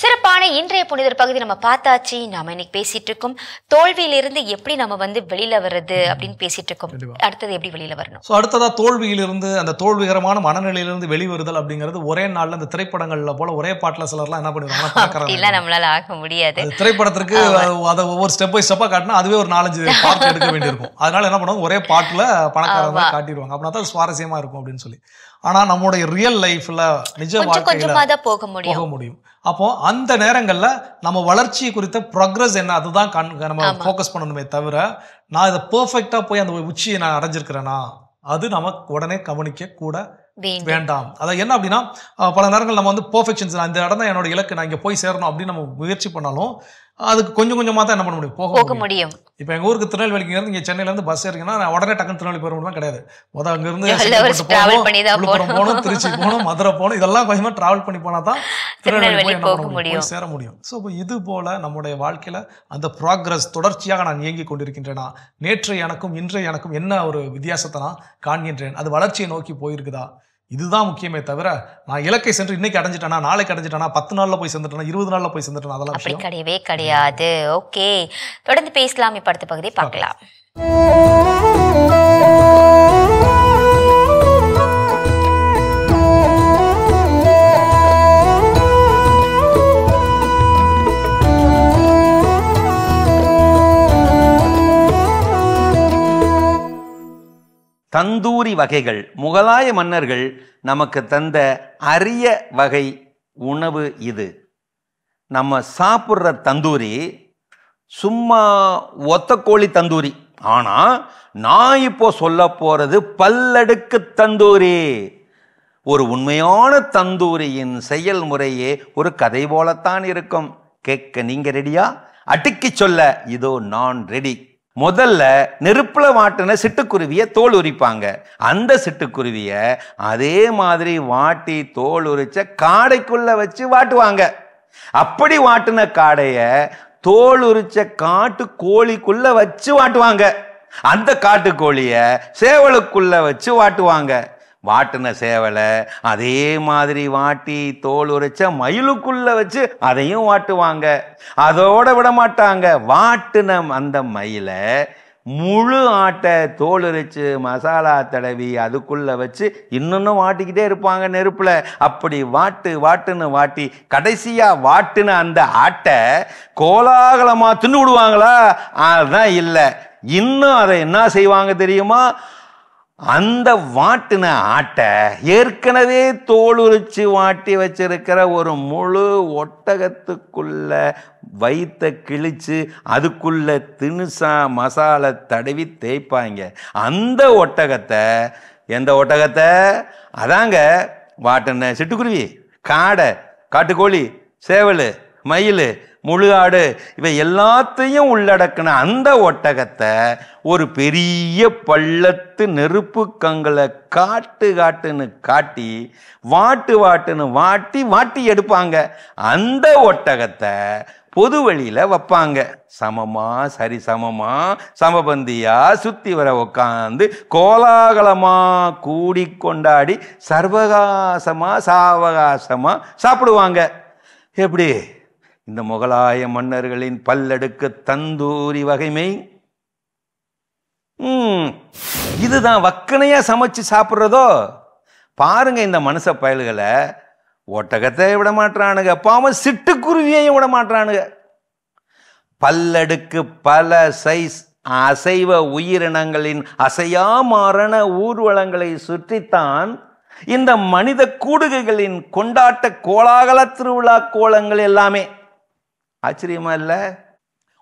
Speaker 3: சிறப்பான இன்றைய புனிதர் பகுதி நம்ம பார்த்தாச்சு. நாம இன்னைக்கு பேசிட்டு இருக்கோம் தோல்வியிலிருந்து எப்படி நம்ம வெளியில வர்றது அப்படின்னு பேசிட்டு இருக்கோம். அடுத்தது எப்படி வெளியில வரணும்?
Speaker 4: அடுத்ததா தோல்வியிலிருந்து, அந்த தோல்விகரமான மனநிலையிலிருந்து வெளிவருதல் அப்படிங்கிறது ஒரே நாள்ல அந்த திரைப்படங்கள்ல போல ஒரே பாட்டுல சிலர்லாம் என்ன பண்ணுவாங்க,
Speaker 3: இல்ல நம்மளால ஆக முடியாது.
Speaker 4: திரைப்படத்திற்கு அதை ஒவ்வொரு ஸ்டெப் பை ஸ்டெப்பா காட்டினா அதுவே ஒரு 4-5 பார்ட் எடுக்க வேண்டியிருக்கும். அதனால என்ன பண்ணுவாங்க, ஒரே பாட்டுல பணக்காரங்க காட்டிடுவாங்க. அப்படின்னா தான் சுவாரஸ்யமா இருக்கும் அப்படின்னு சொல்லி. ஆனா நம்மளுடைய ரியல் லைஃப்ல நிஜ வாழ்க்கையில போக முடியும். அப்போ அந்த நேரங்கள்ல நம்ம வளர்ச்சி குறித்த ப்ரோக்ரஸ் என்ன, அதுதான் நம்ம ஃபோக்கஸ் பண்ணணுமே தவிர நான் இதை பெர்ஃபெக்டா போய் அந்த உச்சியை நான் அடைஞ்சிருக்கிறேன்னா அது நமக்கு உடனே கவனிக்க கூட வேண்டாம். அதான் என்ன அப்படின்னா, பல நேரங்கள் நம்ம பெர்ஃபெக்ஷன்ஸ், அந்த இடம் தான் என்னோட இலக்கு, நான் இங்க போய் சேரணும் அப்படின்னு நம்ம முயற்சி பண்ணாலும் அதுக்கு கொஞ்சம் கொஞ்சமா தான் என்ன பண்ண முடியும், போக முடியும். இப்ப எங்க ஊருக்கு திருநெல்வேலிக்கு இருந்து இங்க சென்னையில இருந்து பஸ் ஏறிங்கன்னா நான் உடனே டக்குன்னு திருநெல்வேலி போற முடியும் கிடையாது. அங்க இருந்து போகணும், திருச்சி போகணும், மதுரை போகணும், இதெல்லாம் கொஞ்சமா டிராவல் பண்ணி போனா தான் திருநெல்வேலி போய் சேர முடியும். ஸோ இது போல நம்முடைய வாழ்க்கையில அந்த ப்ராக்ரஸ் தொடர்ச்சியாக நான் இயங்கி கொண்டிருக்கின்றேனா, நேற்று எனக்கும் இன்றைய எனக்கும் என்ன ஒரு வித்தியாசத்தை நான் காண்கின்றேன், அது வளர்ச்சியை நோக்கி போயிருக்குதா, இதுதான் முக்கியமே தவிர நான் இலக்கை சென்று இன்னைக்கு அடைஞ்சிட்டேனா, நாளைக்கு அடைஞ்சிட்டேனா, 10 நாள்ல போய் சேர்ந்துட்டேனா, 20 நாள்ல போய் சேர்ந்துட்டேனா, அதெல்லாம்
Speaker 3: அப்படி கிடையவே கிடையாது. ஓகே, தொடர்ந்து பேசலாம். இப்ப அடுத்த பகுதி பார்க்கலாம்.
Speaker 8: தந்தூரி வகைகள். முகலாய மன்னர்கள் நமக்கு தந்த அரிய வகை உணவு இது. நம்ம சாப்பிட்ற தந்தூரி சும்மா ஒத்த கோழி தந்தூரி. ஆனா நான் இப்போ சொல்ல போறது பல்லடுக்கு தந்தூரி. ஒரு உண்மையான தந்தூரியின் செயல்முறையே ஒரு கதை போலத்தான் இருக்கும். கேட்க நீங்க ரெடியா? அடுக்கி சொல்ல இதோ நான் ரெடி. முதல்ல நெருப்புல வாட்டின சிட்டுக்குருவியை தோல் உரிப்பாங்க. அந்த சிட்டுக்குருவியை அதே மாதிரி வாட்டி தோல் உரிச்ச காடைக்குள்ள வச்சு வாட்டுவாங்க. அப்படி வாட்டின காடைய தோல் உரிச்ச காட்டு கோழிக்குள்ள வச்சு வாட்டுவாங்க. அந்த காட்டுக்கோழிய சேவலுக்குள்ள வச்சு வாட்டுவாங்க. வாட்டின சேவலை அதே மாதிரி வாட்டி தோல் உரிச்ச மயிலுக்குள்ள வச்சு அதையும் வாட்டுவாங்க. அதோட விட மாட்டாங்க, வாட்டின அந்த மயிலை முழு ஆட்டை தோல் உரிச்சு மசாலா தடவி அதுக்குள்ள வச்சு இன்னொன்னும் வாட்டிக்கிட்டே இருப்பாங்க நெருப்புல. அப்படி வாட்டுன்னு வாட்டி கடைசியா வாட்டின அந்த ஆட்டை கோலாகலமா தின்னு விடுவாங்களா? அதுதான் இல்லை. இன்னும் அதை என்ன செய்வாங்க தெரியுமா? அந்த வாட்டின ஆட்டை ஏற்கனவே தோல் உரிச்சு வாட்டி வச்சிருக்கிற ஒரு முழு ஒட்டகத்துக்குள்ள வயிற்ற கிழிச்சு அதுக்குள்ள தினுசா மசாலா தடவி தேய்ப்பாங்க. அந்த ஒட்டகத்தை, எந்த ஒட்டகத்தை? அதாங்க வாட்டின சிட்டுக்குருவி, காடை, காட்டுக்கோழி, சேவல், மயில், முழு ஆடு, இவை எல்லாத்தையும் உள்ளடக்கின அந்த ஒட்டகத்தை ஒரு பெரிய பள்ளத்து நெருப்பு கங்களை காட்டுன்னு காட்டி வாட்டுன்னு வாட்டி எடுப்பாங்க. அந்த ஒட்டகத்தை பொது வழியில வைப்பாங்க. சமமா சரிசமமா சமபந்தியா சுத்தி வர உட்காந்து கோலாகலமா கூடி கொண்டாடி சர்வகாசமா சாவகாசமா சாப்பிடுவாங்க. எப்படி இந்த முகலாய மன்னர்களின் பல்லடுக்கு தந்தூரி வகைமை. இதுதான் வக்கனையா சமைச்சு சாப்பிட்றதோ. பாருங்க இந்த மனுஷ பயல்களை, ஒட்டகத்தை விட மாட்டானுங்க, பாவம் சிட்டுக்குருவியையும் விட மாட்டானுங்க. பல்லடுக்கு பல சைஸ் அசைவ உயிரினங்களின் அசையா மாறான ஊர்வலங்களை சுற்றித்தான் இந்த மனித கூடுகைகளின் கொண்டாட்ட கோலாகல திருவிழா கோலங்கள் எல்லாமே. ஆச்சரியமா இல்ல?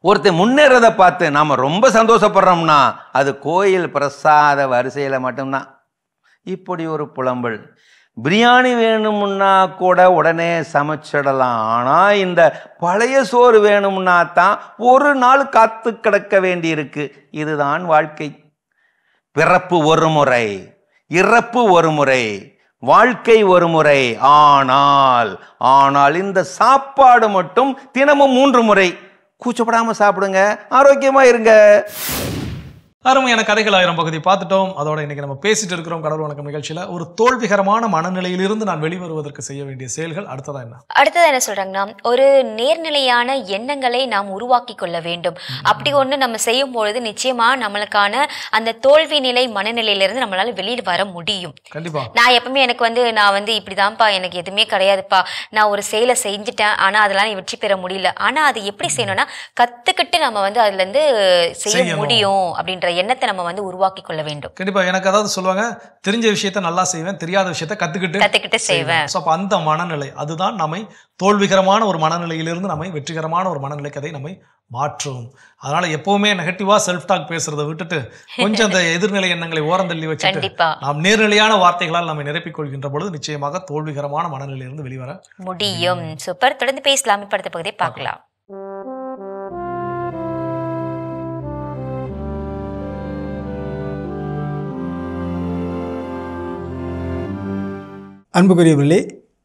Speaker 8: ஒருத்தர் முன்னேறதை பார்த்து நாம ரொம்ப சந்தோஷப்படுறோம்னா அது கோயில் பிரசாத வரிசையில மட்டும்தான். இப்படி ஒரு புலம்பல். பிரியாணி வேணும்னா கூட உடனே சமைச்சிடலாம். ஆனா இந்த பழைய சோறு வேணும்னா தான் ஒரு நாள் காத்து கிடக்க வேண்டி இருக்கு. இதுதான் வாழ்க்கை. பிறப்பு ஒரு முறை, இறப்பு ஒரு முறை, வாழ்க்கை ஒரு முறை. ஆனால் இந்த சாப்பாடு மட்டும் தினமும் 3 முறை. கூச்சப்படாம சாப்பிடுங்க, ஆரோக்கியமா இருங்க.
Speaker 4: அருமையான கதைகள் ஆயிரம் பகுதி பார்த்துட்டோம். அதோட இன்னைக்கு நம்ம பேசிட்டு இருக்கிறோம் கடவுள் வணக்கம் நிகழ்ச்சியில ஒரு தோல்விகரமான மனநிலையிலிருந்து நான் வெளிவருவதற்கு செய்ய வேண்டிய செயல்கள். அடுத்ததா என்ன
Speaker 3: சொல்றாங்கன்னா, ஒரு நேர்நிலையான எண்ணங்களை நாம் உருவாக்கி கொள்ள வேண்டும். அப்படி ஒண்ணு நம்ம செய்யும் பொழுது நிச்சயமா நம்மளுக்கான அந்த தோல்வி நிலை மனநிலையிலிருந்து நம்மளால வெளியில் வர முடியும்.
Speaker 4: கண்டிப்பா.
Speaker 3: நான் எப்பவுமே நான் இப்படிதான்ப்பா, எனக்கு எதுவுமே கிடையாதுப்பா, நான் ஒரு செயலை செஞ்சுட்டேன், ஆனா அதெல்லாம் வெற்றி பெற முடியல. ஆனா அது எப்படி செய்யணும்னா கத்துக்கிட்டு நம்ம அதுல இருந்து செய்ய முடியும் அப்படின்ற எண்ணத்தை நம்ம உருவாக்கி கொள்ள வேண்டும்.
Speaker 4: கண்டிப்பா. எனக்கு அதாவது சொல்லுவாங்க, தெரிஞ்ச விஷயத்தை நல்லா செய்வேன், தெரியாத விஷயத்தை கத்துக்கிட்டு செய்வேன். சோ அப்ப அந்த மனநிலை அதுதான் நம்மை தோல்விகரமான ஒரு மனநிலையிலிருந்து நம்மை வெற்றிகரமான ஒரு மனநிலைக்கு அதை நம்மை மாற்றும். அதனால எப்பவுமே நெகட்டிவா செல்ஃப் டாக் பேசுறதை விட்டுட்டு கொஞ்சம் அந்த எதிர்நிலை எண்ணங்களை ஓரந்தள்ளி வச்சுட்டு நாம் நேர்நிலையான வார்த்தைகளால் நம்மை நிரப்பிக் கொள்கின்ற பொழுது நிச்சயமாக தோல்விகரமான மனநிலையிலிருந்து வெளிவர
Speaker 3: முடியும். சூப்பர். தொடர்ந்து பேசலாம். இப்ப அடுத்த பகுதியை பார்க்கலாம்.
Speaker 9: அன்புக்குரியவர்களே,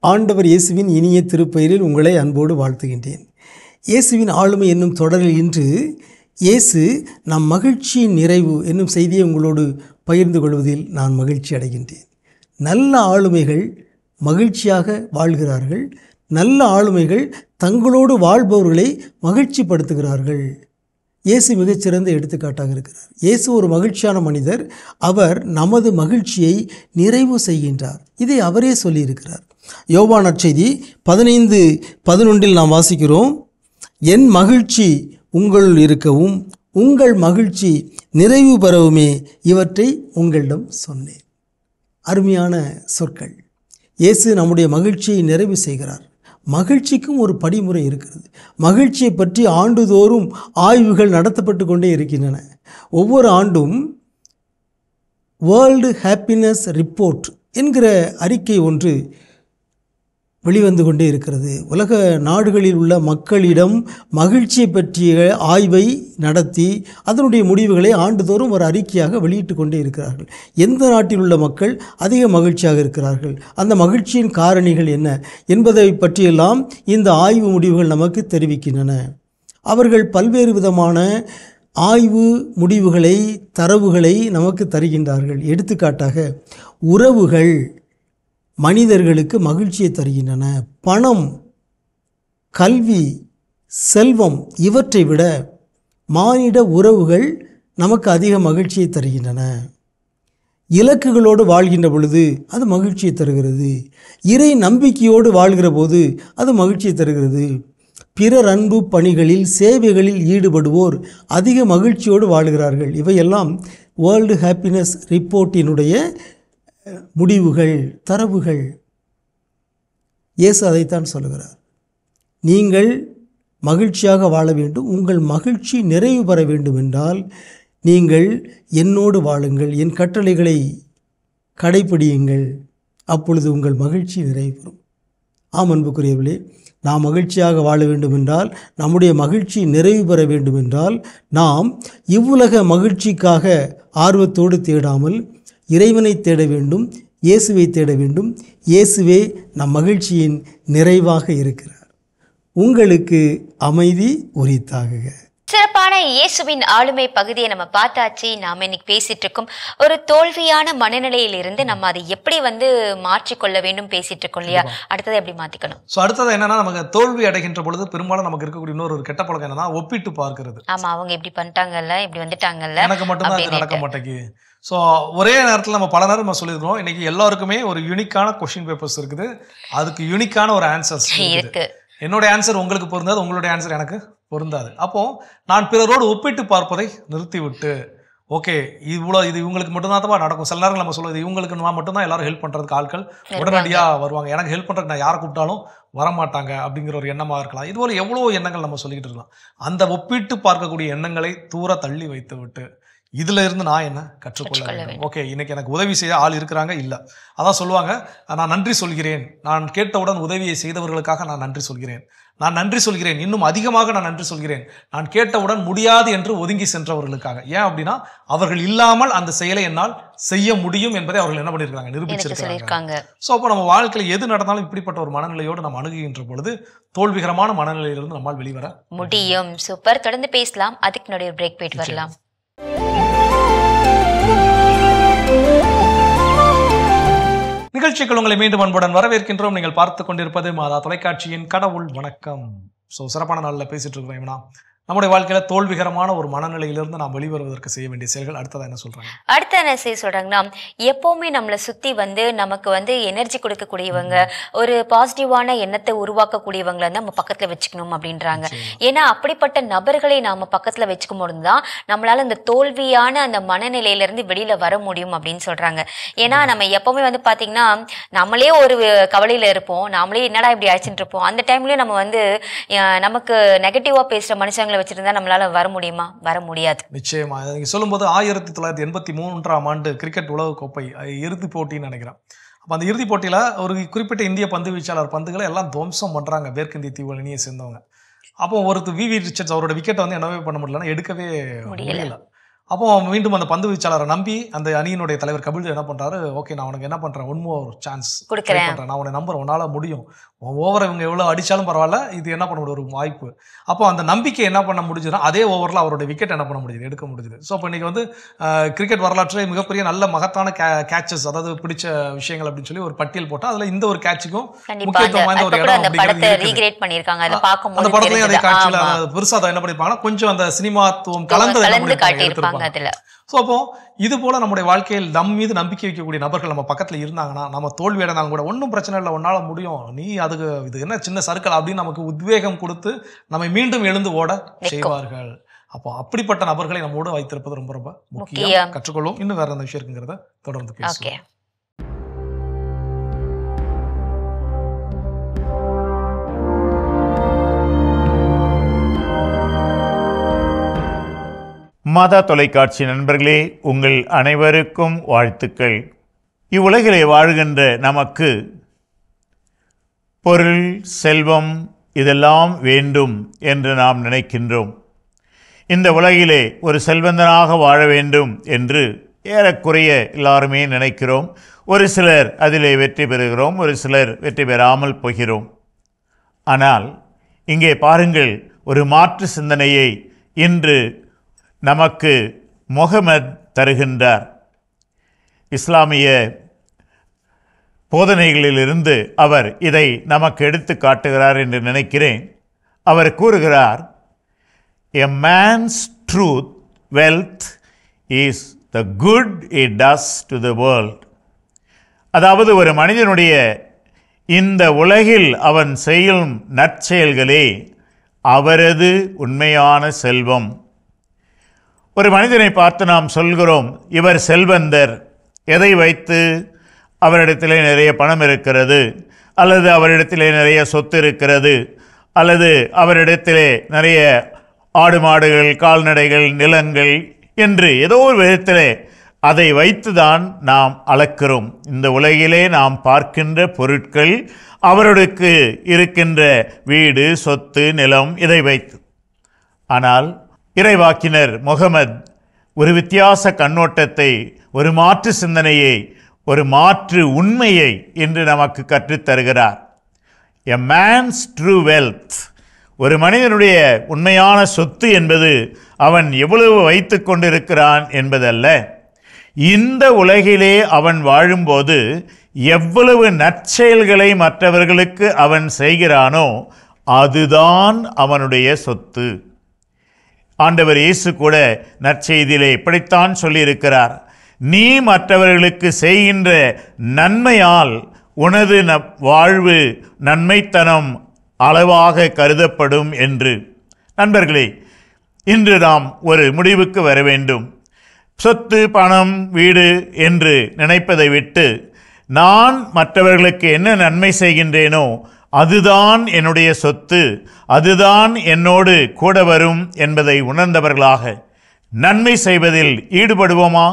Speaker 9: ஆண்டவர் இயேசுவின் இனிய திருப்பெயரில் உங்களை அன்போடு வாழ்த்துகின்றேன். இயேசுவின் ஆளுமை என்னும் தொடரில் இன்று இயேசு நம் மகிழ்ச்சியின் நிறைவு என்னும் செய்தியை உங்களோடு பகிர்ந்து கொள்வதில் நான் மகிழ்ச்சி அடைகின்றேன். நல்ல ஆளுமைகள் மகிழ்ச்சியாக வாழ்கிறார்கள். நல்ல ஆளுமைகள் தங்களோடு வாழ்பவர்களை மகிழ்ச்சிப்படுத்துகிறார்கள். இயேசு மிகச்சிறந்த எடுத்துக்காட்டாக இருக்கிறார். இயேசு ஒரு மகிழ்ச்சியான மனிதர். அவர் நமது மகிழ்ச்சியை நிறைவு செய்கின்றார். இதை அவரே சொல்லியிருக்கிறார். யோவான் நற்செய்தி 15:11 நாம் வாசிக்கிறோம், என் மகிழ்ச்சி உங்களுள் இருக்கவும் உங்கள் மகிழ்ச்சி நிறைவு பெறவுமே இவற்றை உங்களிடம் சொன்னேன். அருமையான சொற்கள். இயேசு நம்முடைய மகிழ்ச்சியை நிறைவு செய்கிறார். மகிழ்ச்சிக்கும் ஒரு படிமுறை இருக்கிறது. மகிழ்ச்சியை பற்றி ஆண்டுதோறும் ஆய்வுகள் நடத்தப்பட்டு கொண்டே இருக்கின்றன. ஒவ்வொரு ஆண்டும் வேர்ல்டு ஹாப்பினஸ் ரிப்போர்ட் என்கிற அறிக்கை ஒன்று வெளிவந்து கொண்டே இருக்கிறது. உலக நாடுகளில் உள்ள மக்களிடம் மகிழ்ச்சியை பற்றிய ஆய்வை நடத்தி அதனுடைய முடிவுகளை ஆண்டுதோறும் ஒரு அறிக்கையாக வெளியிட்டு கொண்டே இருக்கிறார்கள். எந்த நாட்டில் உள்ள மக்கள் அதிக மகிழ்ச்சியாக இருக்கிறார்கள், அந்த மகிழ்ச்சியின் காரணிகள் என்ன என்பதை பற்றியெல்லாம் இந்த ஆய்வு முடிவுகள் நமக்கு தெரிவிக்கின்றன. அவர்கள் பல்வேறு விதமான ஆய்வு முடிவுகளை, தரவுகளை நமக்கு தருகின்றார்கள். எடுத்துக்காட்டாக, உறவுகள் மனிதர்களுக்கு மகிழ்ச்சியை தருகின்றன. பணம், கல்வி, செல்வம் இவற்றை விட மானிட உறவுகள் நமக்கு அதிக மகிழ்ச்சியை தருகின்றன. இலக்குகளோடு வாழ்கின்ற பொழுது அது மகிழ்ச்சியை தருகிறது. இறை நம்பிக்கையோடு வாழ்கிற போது அது மகிழ்ச்சியை தருகிறது. பிறர் அன்பு பணிகளில், சேவைகளில் ஈடுபடுவோர் அதிக மகிழ்ச்சியோடு வாழ்கிறார்கள். இவையெல்லாம் வேர்ல்டு ஹாப்பினஸ் ரிப்போர்ட்டினுடைய முடிவுகள், தரவுகள். இயேசு அதைத்தான் சொல்லுகிறார். நீங்கள் மகிழ்ச்சியாக வாழ வேண்டும், உங்கள் மகிழ்ச்சி நிறைவு பெற வேண்டும் என்றால் நீங்கள் என்னோடு வாழுங்கள், என் கட்டளைகளை கடைப்பிடியுங்கள், அப்பொழுது உங்கள் மகிழ்ச்சி நிறைவு பெறும். ஆம் அன்புக்குரியவர்களே, நாம் மகிழ்ச்சியாக வாழ வேண்டுமென்றால், நம்முடைய மகிழ்ச்சி நிறைவு பெற வேண்டுமென்றால், நாம் இவ்வுலக மகிழ்ச்சிக்காக ஆர்வத்தோடு தேடாமல் இறைவனை தேட வேண்டும், இயேசுவை தேட வேண்டும். இயேசுவே நம் மகிழ்ச்சியின் நிறைவாக இருக்கிறார். உங்களுக்கு அமைதி உரித்தாகுக.
Speaker 3: சிறப்பான இயேசுவின் ஆளுமை பகுதியை நம்ம பார்த்தாச்சு. நாம இன்னைக்கு பேசிட்டு இருக்கோம் ஒரு தோல்வியான மனநிலையிலிருந்து நம்ம அதை எப்படி மாற்றிக்கொள்ள வேண்டும் பேசிட்டு இருக்கோம் இல்லையா? அடுத்ததை எப்படி மாத்திக்கணும்?
Speaker 4: ஸோ அடுத்தது என்னன்னா, நமக்கு தோல்வி அடைகின்ற பொழுது பெரும்பாலும் நமக்கு இருக்கக்கூடிய இன்னொரு கெட்ட பழக்கம் என்னன்னா, ஒப்பிட்டு பார்க்கிறது.
Speaker 3: ஆமா, அவங்க இப்படி பண்ணிட்டாங்கல்ல, இப்படி வந்துட்டாங்கல்ல,
Speaker 4: எனக்கு மட்டும்தான் இது நடக்க மாட்டேங்குது. ஸோ ஒரே நேரத்தில் நம்ம பல நேரம் நம்ம சொல்லியிருக்கிறோம், இன்னைக்கு எல்லாருக்குமே ஒரு யூனிக்கான கொஸ்டின் பேப்பர்ஸ் இருக்குது, அதுக்கு யூனிக்கான ஒரு ஆன்சர்ஸ் இருக்கு. என்னுடைய ஆன்சர் உங்களுக்கு பொருந்தாது, உங்களுடைய ஆன்சர் எனக்கு பொருந்தாது. அப்போ நான் பிறரோடு ஒப்பிட்டு பார்ப்பதை நிறுத்திவிட்டு, ஓகே இது இவங்களுக்கு மட்டும்தான் நடக்கும். சில நேரங்கள் நம்ம சொல்லுவது, இவங்களுக்கு நான் மட்டும்தான் எல்லாரும் ஹெல்ப் பண்றதுக்கு ஆட்கள் உடனடியாக வருவாங்க, எனக்கு ஹெல்ப் பண்றதுக்கு நான் யாரை கூப்பிட்டாலும் வரமாட்டாங்க அப்படிங்கிற ஒரு எண்ணமாக இருக்கலாம். இதுபோல எவ்வளோ எண்ணங்கள் நம்ம சொல்லிக்கிட்டு இருக்கலாம். அந்த ஒப்பிட்டு பார்க்கக்கூடிய எண்ணங்களை தூர தள்ளி வைத்து விட்டு, இதுல இருந்து நான் என்ன கற்றுக்கொள்ள வேண்டும்? ஓகே, இன்னைக்கு எனக்கு உதவி செய்ய ஆள் இருக்கிறாங்க, இல்ல அதான் சொல்லுவாங்க, நான் நன்றி சொல்கிறேன், நான் கேட்டவுடன் உதவியை செய்தவர்களுக்காக நான் நன்றி சொல்கிறேன், நான் நன்றி சொல்கிறேன், இன்னும் அதிகமாக நான் நன்றி சொல்கிறேன், நான் கேட்டவுடன் முடியாது என்று ஒதுங்கி சென்றவர்களுக்காக. ஏன் அப்படின்னா, அவர்கள் இல்லாமல் அந்த செயலை என்னால் செய்ய முடியும் என்பதை அவர்கள் என்ன பண்ணியிருக்காங்க, நிரூபிச்சிருக்காங்க. ஸோ அப்போ நம்ம வாழ்க்கையில் எது நடந்தாலும் இப்படிப்பட்ட ஒரு மனநிலையோடு நம்ம அணுகுகின்ற பொழுது தோல்விகரமான மனநிலையிலிருந்து நம்மால் வெளிவர
Speaker 3: முடியும். சூப்பர், தொடர்ந்து பேசலாம். அதுக்கு நிறைய பிரேக் போயிட்டு வரலாம்.
Speaker 4: நிகழ்ச்சிகள் உங்களை மீண்டும் அன்புடன் வரவேற்கின்றோம். நீங்கள் பார்த்து கொண்டிருப்பது மாதா தொலைக்காட்சியின் கடவுள் வணக்கம். சிறப்பான நாளில் பேசிட்டு இருக்கிறோம். நம்முடைய வாழ்க்கையில தோல்விகரமான ஒரு மனநிலையிலிருந்து நாம் வெளிவருவதற்கு செய்ய வேண்டிய செயல்கள் அடுத்ததா என்ன சொல்றாங்க?
Speaker 3: அடுத்த என்ன செய்ய சொல்றாங்கன்னா, எப்பவுமே நம்மளை சுத்தி நமக்கு எனர்ஜி கொடுக்கக்கூடியவங்க, ஒரு பாசிட்டிவான எண்ணத்தை உருவாக்கக்கூடியவங்களை நம்ம பக்கத்துல வச்சுக்கணும் அப்படின்றாங்க. ஏன்னா அப்படிப்பட்ட நபர்களை நாம பக்கத்துல வச்சுக்கும் போதுதான் நம்மளால இந்த தோல்வியான அந்த மனநிலையில இருந்து வெளியில வர முடியும் அப்படின்னு சொல்றாங்க. ஏன்னா நம்ம எப்பவுமே பாத்தீங்கன்னா, நம்மளே ஒரு கவலையில இருப்போம், நாமளே என்னடா இப்படி அழைச்சிட்டு இருப்போம். அந்த டைம்லயும் நம்ம நமக்கு நெகட்டிவா பேசுற மனுஷங்களை வச்சிருந்தா நம்மளால வர முடியுமா? வர முடியாது.
Speaker 4: நிச்சயமா. நீங்க சொல்லும்போது 1983ஆம் ஆண்டு கிரிக்கெட் உலகக்கோப்பை இறுதிப் போட்டின்னு நினைக்கிறேன். அப்போ அந்த இறுதிப் போட்டியில ஒரு குறிப்பிட்ட இந்திய பந்து வீச்சாளர் பந்துகளை எல்லாம் துவம்சம் பண்றாங்க, மேற்கிந்திய தீவு அணியை சேர்ந்தவங்க. அப்போ ஒருத்தர் விவி ரிச்சர்ட்ஸ் அவரோட விக்கெட்டை என்னவே பண்ண முடியலன்னா, எடுக்கவே முடியல. அப்போ மீண்டும் அந்த பந்து வீச்சாளரை நம்பி அந்த அணியினுடைய தலைவர் கபில் என்ன பண்றாரு, ஓகே நான் உனக்கு என்ன பண்றேன், ஒன் மோர் சான்ஸ் கொடுக்குறேன், நான் உன்னை நம்புறேன், உன்னால முடியும், ஓவரை இவங்க எவ்வளவு அடிச்சாலும் பரவாயில்ல, இது என்ன பண்ண முடியும், ஒரு வாய்ப்பு. அப்போ அந்த நம்பிக்கை என்ன பண்ண முடிஞ்சுன்னா, அதே ஓவரில் அவருடைய விக்கெட் என்ன பண்ண முடியுது, எடுக்க முடியுது. ஸோ இப்போ இன்னைக்கு கிரிக்கெட் வரலாற்று மிகப்பெரிய நல்ல மகத்தான கேட்சஸ், அதாவது பிடிச்ச விஷயங்கள் அப்படின்னு சொல்லி ஒரு பட்டியல் போட்டா அதுல இந்த ஒரு கேட்சுக்கும் முக்கியத்துவம் வாய்ந்த ஒரு இடம். அந்த படத்துலயும் அதே காட்சியில பெருசா என்ன பண்ணிருப்பாங்கன்னா, கொஞ்சம் அந்த சினிமாத்துவம் கலந்து. ஸோ அப்போ இது போல நம்முடைய வாழ்க்கையில் நம் மீது நம்பிக்கை வைக்கக்கூடிய நபர்கள் நம்ம பக்கத்துல இருந்தாங்கன்னா, நம்ம தோல்வி அடைந்தாலும் கூட ஒன்றும் பிரச்சனை இல்லை, உன்னால முடியும், நீ அதுக்கு இது என்ன சின்ன சர்க்கிள் அப்படின்னு நமக்கு உத்வேகம் கொடுத்து நம்மை மீண்டும் எழுந்து ஓட செய்வார்கள். அப்போ அப்படிப்பட்ட நபர்களை நம்மோடு வைத்திருப்பது ரொம்ப ரொம்ப முக்கியம். கற்றுக்கொள்வோம். இன்னும் வேற என்ன விஷயம் இருக்குங்கிறத தொடர்ந்து பேசுவோம்.
Speaker 10: மாதா தொலைக்காட்சி நண்பர்களே, உங்கள் அனைவருக்கும் வாழ்த்துக்கள். இவ்வுலகிலே வாழ்கின்ற நமக்கு பொருள், செல்வம் இதெல்லாம் வேண்டும் என்று நாம் நினைக்கின்றோம். இந்த உலகிலே ஒரு செல்வந்தனாக வாழ வேண்டும் என்று ஏறக்குறைய எல்லாருமே நினைக்கிறோம். ஒரு சிலர் அதிலே வெற்றி பெறுகிறோம், ஒரு சிலர் வெற்றி பெறாமல் போகிறோம். ஆனால் இங்கே பாருங்கள், ஒரு மாற்று சிந்தனையை இன்று நமக்கு முஹம்மத் தருகின்றார். இஸ்லாமிய போதனைகளிலிருந்து அவர் இதை நமக்கு எடுத்து காட்டுகிறார் என்று நினைக்கிறேன். அவர் கூறுகிறார், a man's truth wealth is the good he does to the world. அதாவது ஒரு மனிதனுடைய இந்த உலகில் அவன் செய்யும் நற்செயல்களே அவரது உண்மையான செல்வம். ஒரு மனிதனை பார்த்து நாம் சொல்கிறோம், இவர் செல்வந்தர். எதை வைத்து? அவரிடத்திலே நிறைய பணம் இருக்கிறது, அல்லது அவரிடத்திலே நிறைய சொத்து இருக்கிறது, அல்லது அவரிடத்திலே நிறைய ஆடு மாடுகள், கால்நடைகள், நிலங்கள் என்று ஏதோ ஒரு விதத்திலே அதை வைத்துதான் நாம் அளக்கிறோம். இந்த உலகிலே நாம் பார்க்கின்ற பொருட்கள் அவர்களுக்கு இருக்கின்ற வீடு, சொத்து, நிலம் இதை வைத்து. ஆனால் இறைவாக்கினர் முகமது ஒரு வித்தியாச கண்ணோட்டத்தை, ஒரு மாற்று சிந்தனையை, ஒரு மாற்று உண்மையை இன்று நமக்கு கற்றுத்தருகிறார். எ மேன்ஸ் ட்ரூ வெல்த், ஒரு மனிதனுடைய உண்மையான சொத்து என்பது அவன் எவ்வளவு வைத்து கொண்டிருக்கிறான் என்பதல்ல, இந்த உலகிலே அவன் வாழும்போது எவ்வளவு நற்செயல்களை மற்றவர்களுக்கு அவன் செய்கிறானோ அதுதான் அவனுடைய சொத்து. ஆண்டவர் இயேசு கூட நற்செய்தியிலே இப்படித்தான் சொல்லியிருக்கிறார், நீ மற்றவர்களுக்கு செய்கின்ற நன்மையால் உனது வாழ்வு நன்மைத்தனம் அளவாக கருதப்படும் என்று. நண்பர்களே, இன்று நாம் ஒரு முடிவுக்கு வர வேண்டும். சொத்து, பணம், வீடு என்று நினைப்பதை விட்டு நான் மற்றவர்களுக்கு என்ன நன்மை செய்கின்றேனோ அதுதான் என்னுடைய சொத்து, அதுதான் என்னோடு கூட வரும் என்பதை உணர்ந்தவர்களாக நன்மை செய்வதில் ஈடுபடுவோமா?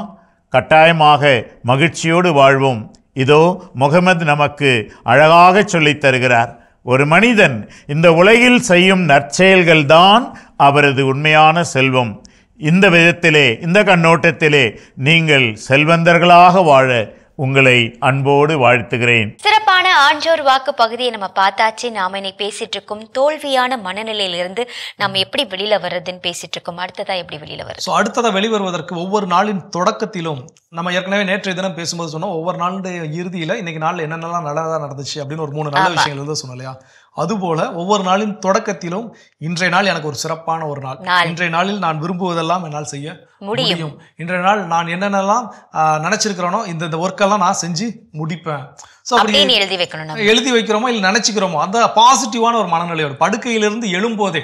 Speaker 10: கட்டாயமாக மகிழ்ச்சியோடு வாழ்வோம். இதோ முகமது நமக்கு அழகாக சொல்லித் தருகிறார், ஒரு மனிதன் இந்த உலகில் செய்யும் நற்செயல்கள்தான் அவரது உண்மையான செல்வம். இந்த விதத்திலே, இந்த கண்ணோட்டத்திலே நீங்கள் செல்வந்தர்களாக வாழ உங்களை அன்போடு வாழ்த்துகிறேன்.
Speaker 3: சிறப்பான ஆன்றோர் வாக்கு பகுதியை நம்ம பார்த்தாச்சு. நாம இன்னைக்கு பேசிட்டு இருக்கோம் தோல்வியான மனநிலையிலிருந்து நம்ம எப்படி வெளியில வர்றதுன்னு பேசிட்டு இருக்கோம். அடுத்ததா எப்படி வெளியில வர்றது?
Speaker 4: அடுத்ததா வெளிவருவதற்கு ஒவ்வொரு நாளின் தொடக்கத்திலும் நம்ம ஏற்கனவே நேற்றைய தினம் பேசும்போது சொன்னோம், ஒவ்வொரு நாளுடைய இறுதியில இன்னைக்கு நாள்ல என்னென்னலாம் நல்லதா நடந்துச்சு அப்படின்னு ஒரு 3 நல்ல விஷயங்கள் வந்து சொன்னோம் இல்லையா? அதுபோல ஒவ்வொரு நாளின் தொடக்கத்திலும் இன்றைய நாள் எனக்கு ஒரு சிறப்பான ஒரு நாள், இன்றைய நாளில் நான் விரும்புவதெல்லாம் என்னால் செய்ய முடியும், இன்றைய நாள் நான் என்னென்னலாம் நினைச்சிருக்கிறேனோ இந்த ஒர்க்கெல்லாம் நான் செஞ்சு முடிப்பேன். எழுதி வைக்கிறோமோ இல்லை நினைச்சுக்கிறோமோ அந்த பாசிட்டிவான ஒரு மனநிலையோட படுக்கையிலிருந்து எழும்போதே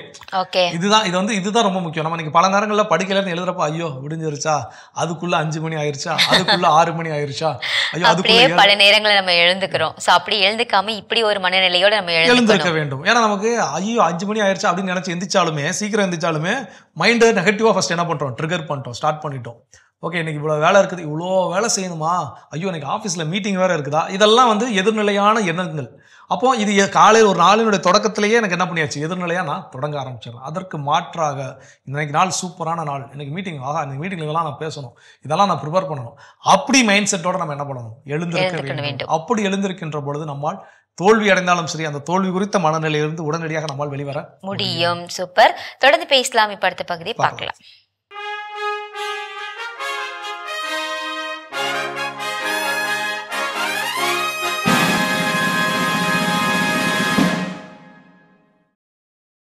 Speaker 4: இதுதான் ரொம்ப முக்கியம். நம்ம இன்னைக்கு பல நேரங்களில் படுக்கையிலிருந்து எழுதுறப்ப ஐயோ விடிஞ்சிருச்சா, அதுக்குள்ள 5 மணி ஆயிருச்சா, அதுக்குள்ள 6 மணி ஆயிருச்சா, ஐயோ அதுக்குள்ளே பல நேரங்களில் நம்ம எழுந்துக்கிறோம். அப்படி எழுந்துக்காம இப்படி ஒரு மனநிலையோட நம்ம எழுந்திருக்க வேண்டும். ஏன்னா நமக்கு ஐயோ 5 மணி ஆயிருச்சா அப்படின்னு நினைச்சு எந்திரிச்சாலுமே, சீக்கிரம் எந்திரிச்சாலுமே மைண்டை நெகட்டிவா ஃபர்ஸ்ட் என்ன பண்றோம், ட்ரிகர் பண்ணிட்டோம், ஸ்டார்ட் பண்ணிட்டோம். ஓகே, இன்னைக்கு இவ்வளோ வேலை இருக்குது, இவ்வளோ வேலை செய்யணுமா, ஐயோ இன்னைக்கு ஆஃபீஸில் மீட்டிங் வேறு இருக்குதா, இதெல்லாம் வந்து எதிர்நிலையான எண்ணங்கள். அப்போ இது காலையில் ஒரு நாளினுடைய தொடக்கத்திலேயே எனக்கு என்ன பண்ணியாச்சு, எதிர்நிலையாக நான் தொடங்க ஆரம்பிச்சிடறேன். அதற்கு மாற்றாக இன்னைக்கு நாள் சூப்பரான நாள், இன்னைக்கு மீட்டிங், இன்னைக்கு மீட்டிங்லாம் நான் பேசணும், இதெல்லாம் நான் ப்ரிப்பேர் பண்ணணும், அப்படி மைண்ட் செட்டோட நம்ம என்ன பண்ணணும், எழுந்திருக்க வேண்டும். அப்படி எழுந்திருக்கின்ற பொழுது நம்மால் தோல்வி அடைந்தாலும் சரி அந்த தோல்வி குறித்த மனநிலையிலிருந்து உடனடியாக நம்மால் வெளிவர முடியும். சூப்பர், தொடர்ந்து பேசலாம். இப்ப அடுத்த பகுதி பார்க்கலாம்.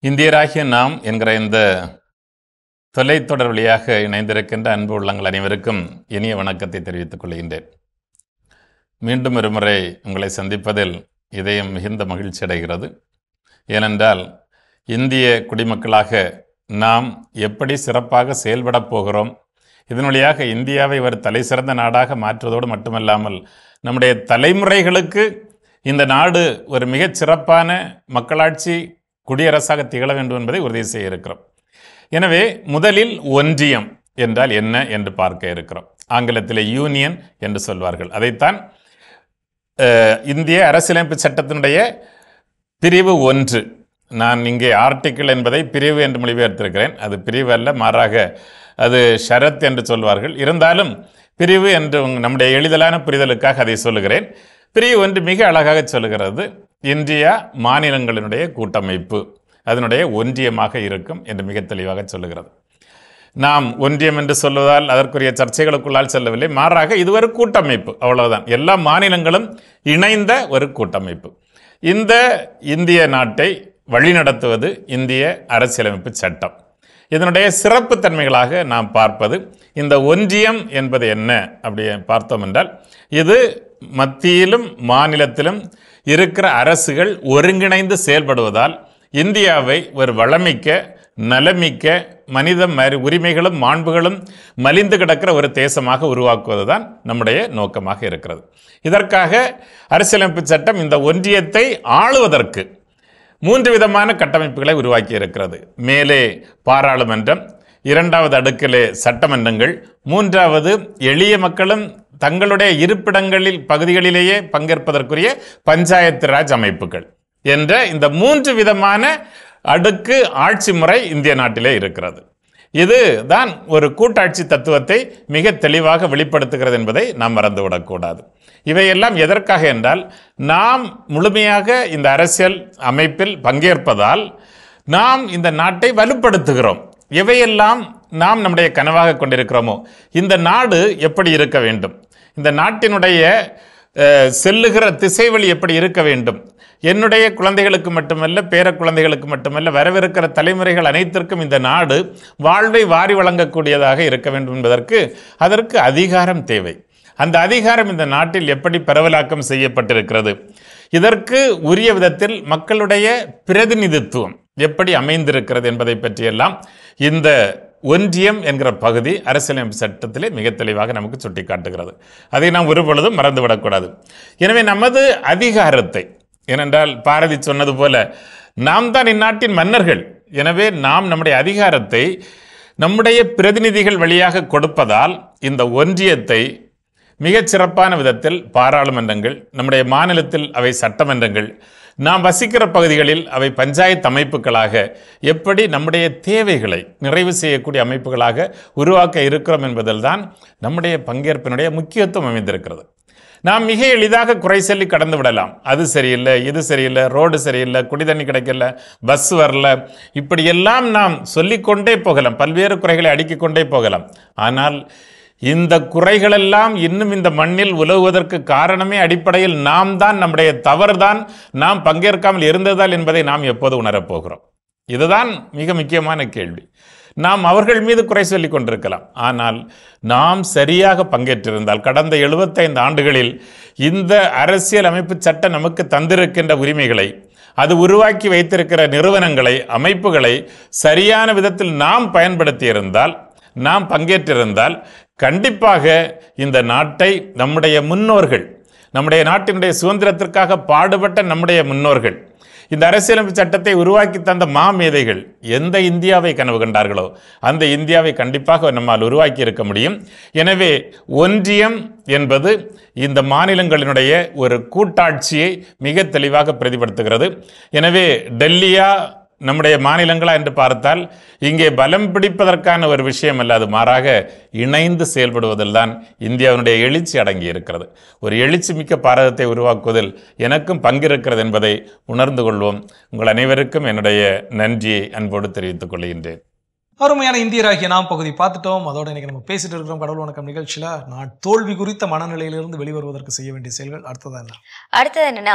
Speaker 11: இந்தியராகிய நாம் என்கிற இந்த தொலைத்தொடர் வழியாக இணைந்திருக்கின்ற அன்பு உள்ளங்கள் அனைவருக்கும் இனிய வணக்கத்தை தெரிவித்துக் கொள்கின்றேன். மீண்டும் ஒரு முறை உங்களை சந்திப்பதில் இதயம் மிகுந்த மகிழ்ச்சி அடைகிறது. ஏனென்றால் இந்திய குடிமக்களாக நாம் எப்படி சிறப்பாக செயல்படப் போகிறோம், இதன் வழியாக இந்தியாவை ஒரு தலை சிறந்த நாடாக மாற்றுவதோடு மட்டுமல்லாமல் நம்முடைய தலைமுறைகளுக்கு இந்த நாடு ஒரு மிகச் சிறப்பான மக்களாட்சி குடியரசாக திகழ வேண்டும் என்பதை உறுதி செய்ய இருக்கிறோம். எனவே முதலில் ஒன்றியம் என்றால் என்ன என்று பார்க்க இருக்கிறோம். ஆங்கிலத்தில் யூனியன் என்று சொல்வார்கள். அதைத்தான் இந்திய அரசியலமைப்பு சட்டத்தினுடைய பிரிவு 1, நான் இங்கே ஆர்டிக்கிள் என்பதை பிரிவு என்று மொழிபெயர்த்திருக்கிறேன். அது பிரிவு அல்ல, மாறாக அது ஷரத் என்று சொல்வார்கள். இருந்தாலும் பிரிவு என்று நம்முடைய எளிதலான புரிதலுக்காக அதை சொல்லுகிறேன். பிரிவு 1 மிக அழகாக சொல்லுகிறது, இந்தியா மாநிலங்களினுடைய கூட்டமைப்பு அதனுடைய ஒன்றியமாக இருக்கும் என்று மிக தெளிவாக சொல்லுகிறது. நாம் ஒன்றியம் என்று சொல்வதால் அதற்குரிய சர்ச்சைகளுக்குள்ளால் செல்லவில்லை, மாறாக இது ஒரு கூட்டமைப்பு, அவ்வளவுதான். எல்லா மாநிலங்களும் இணைந்த ஒரு கூட்டமைப்பு. இந்த இந்திய நாட்டை வழிநடத்துவது இந்திய அரசியலமைப்பு சட்டம். இதனுடைய சிறப்பு தன்மைகளாக நாம் பார்ப்பது, இந்த ஒன்றியம் என்பது என்ன அப்படி பார்த்தோம் என்றால், இது மத்தியிலும் மாநிலத்திலும் இருக்கிற அரசுகள் ஒருங்கிணைந்து செயல்படுவதால் இந்தியாவை ஒரு வளமிக்க நலமிக்க மனித உரிமைகளும் மாண்புகளும் மலிந்து கிடக்கிற ஒரு தேசமாக உருவாக்குவதுதான் நம்முடைய நோக்கமாக இருக்கிறது. இதற்காக அரசியலமைப்பு சட்டம் இந்த ஒன்றியத்தை ஆளுவதற்கு 3 விதமான கட்டமைப்புகளை உருவாக்கி இருக்கிறது. மேலே பாராளுமன்றம், இரண்டாவது அடுக்கிலே சட்டமன்றங்கள், மூன்றாவது எளிய மக்களும் தங்களுடைய இருப்பிடங்களில் பகுதிகளிலேயே பங்கேற்பதற்குரிய பஞ்சாயத்து ராஜ் அமைப்புகள் என்ற இந்த 3 விதமான அடுக்கு ஆட்சி முறை இந்திய நாட்டிலே இருக்கிறது. இது தான் ஒரு கூட்டாட்சி தத்துவத்தை மிக தெளிவாக வெளிப்படுத்துகிறது என்பதை நாம் மறந்துவிடக்கூடாது. இவையெல்லாம் எதற்காக என்றால், நாம் முழுமையாக இந்த அரசியல் அமைப்பில் பங்கேற்பதால் நாம் இந்த நாட்டை வலுப்படுத்துகிறோம். எவையெல்லாம் நாம் நம்முடைய கனவாக கொண்டிருக்கிறோமோ, இந்த நாடு எப்படி இருக்க வேண்டும், இந்த நாட்டினுடைய செல்லுகிற திசைவழி எப்படி இருக்க வேண்டும், என்னுடைய குழந்தைகளுக்கு மட்டுமல்ல, பேர குழந்தைகளுக்கு மட்டுமல்ல, வரவிருக்கிற தலைமுறைகள் அனைத்திற்கும் இந்த நாடு வாழ்வை வாரி வழங்கக்கூடியதாக இருக்க வேண்டும் என்பதற்கு அதற்கு அதிகாரம் தேவை. அந்த அதிகாரம் இந்த நாட்டில் எப்படி பரவலாக்கம் செய்யப்பட்டிருக்கிறது, இதற்கு உரிய விதத்தில் மக்களுடைய பிரதிநிதித்துவம் எப்படி அமைந்திருக்கிறது என்பதை பற்றியெல்லாம் இந்த ஒன்றியம் என்கிற பகுதி அரசியலமைப்பு சட்டத்திலே மிக தெளிவாக நமக்கு சுட்டி காட்டுகிறது. அதை நாம் ஒருபொழுதும் மறந்துவிடக்கூடாது. எனவே நமது அதிகாரத்தை, ஏனென்றால் பாரதி சொன்னது போல நாம் தான் இந்நாட்டின் மன்னர்கள், எனவே நாம் நம்முடைய அதிகாரத்தை நம்முடைய பிரதிநிதிகள் வழியாக கொடுப்பதால் இந்த ஒன்றியத்தை மிகச் சிறப்பான விதத்தில் பாராளுமன்றங்கள், நம்முடைய மாநிலத்தில் அவை சட்டமன்றங்கள், நாம் வசிக்கிற பகுதிகளில் அவை பஞ்சாயத்து அமைப்புகளாக எப்படி நம்முடைய தேவைகளை நிறைவு செய்யக்கூடிய அமைப்புகளாக உருவாக்க இருக்கிறோம் என்பதில் தான் நம்முடைய பங்கேற்பினுடைய முக்கியத்துவம் அமைந்திருக்கிறது. நாம் மிக எளிதாக குறை சொல்லி கடந்து விடலாம். அது சரியில்லை, இது சரியில்லை, ரோடு சரியில்லை, குடிதண்ணி கிடைக்கல, பஸ் வரல, இப்படியெல்லாம் நாம் சொல்லிக்கொண்டே போகலாம், பல்வேறு குறைகளை அடுக்கிக் கொண்டே போகலாம். ஆனால் இந்த குறைகளெல்லாம் இன்னும் இந்த மண்ணில் உலவுவதற்கு காரணமே அடிப்படையில் நாம் தான், நம்முடைய தவறுதான், நாம் பங்கேற்காமல் இருந்ததால் என்பதை நாம் எப்போது உணரப்போகிறோம்? இதுதான் மிக முக்கியமான கேள்வி. நாம் அவர்கள் மீது குறை சொல்லி கொண்டிருக்கலாம், ஆனால் நாம் சரியாக பங்கேற்றிருந்தால் கடந்த 75 ஆண்டுகளில் இந்த அரசியல் அமைப்பு சட்டம் நமக்கு தந்திருக்கின்ற உரிமைகளை, அது உருவாக்கி வைத்திருக்கிற நிறுவனங்களை, அமைப்புகளை சரியான விதத்தில் நாம் பயன்படுத்தியிருந்தால், நாம் பங்கேற்றிருந்தால் கண்டிப்பாக இந்த நாட்டை நம்முடைய முன்னோர்கள், நம்முடைய நாட்டினுடைய சுதந்திரத்திற்காக பாடுபட்ட நம்முடைய முன்னோர்கள், இந்த அரசியலமைப்பு சட்டத்தை உருவாக்கி தந்த மாமேதைகள் எந்த இந்தியாவை கனவு கண்டார்களோ அந்த இந்தியாவை கண்டிப்பாக நம்மால் உருவாக்கி இருக்க முடியும். எனவே ஒன்றியம் என்பது இந்த மாநிலங்களினுடைய ஒரு கூட்டாட்சியை மிக தெளிவாக பிரதிபடுத்துகிறது. எனவே டெல்லியா நம்முடைய மாநிலங்களா என்று பார்த்தால் இங்கே பலம் பிடிப்பதற்கான ஒரு விஷயம் அல்ல, அது மாறாக இணைந்து செயல்படுவதில் தான் இந்தியாவினுடைய எழுச்சி அடங்கி இருக்கிறது. ஒரு எழுச்சி மிக்க பாரதத்தை உருவாக்குவதில் எனக்கும் பங்கிருக்கிறது என்பதை உணர்ந்து கொள்வோம். உங்கள் அனைவருக்கும் என்னுடைய நன்றியை அன்போடு தெரிவித்துக் கொள்கின்றேன்.
Speaker 4: அருமையான இந்தியராகிய நாம் பகுதி பார்த்துட்டோம். அதோட இன்னைக்கு நம்ம பேசிட்டு இருக்கிறோம் கடவுள் வணக்கம் நிகழ்ச்சியில் நான் தோல்வி குறித்த மனநிலையிலிருந்து வெளிவருவதற்கு செய்ய வேண்டிய செயல்கள். அடுத்தது
Speaker 3: என்னன்னா,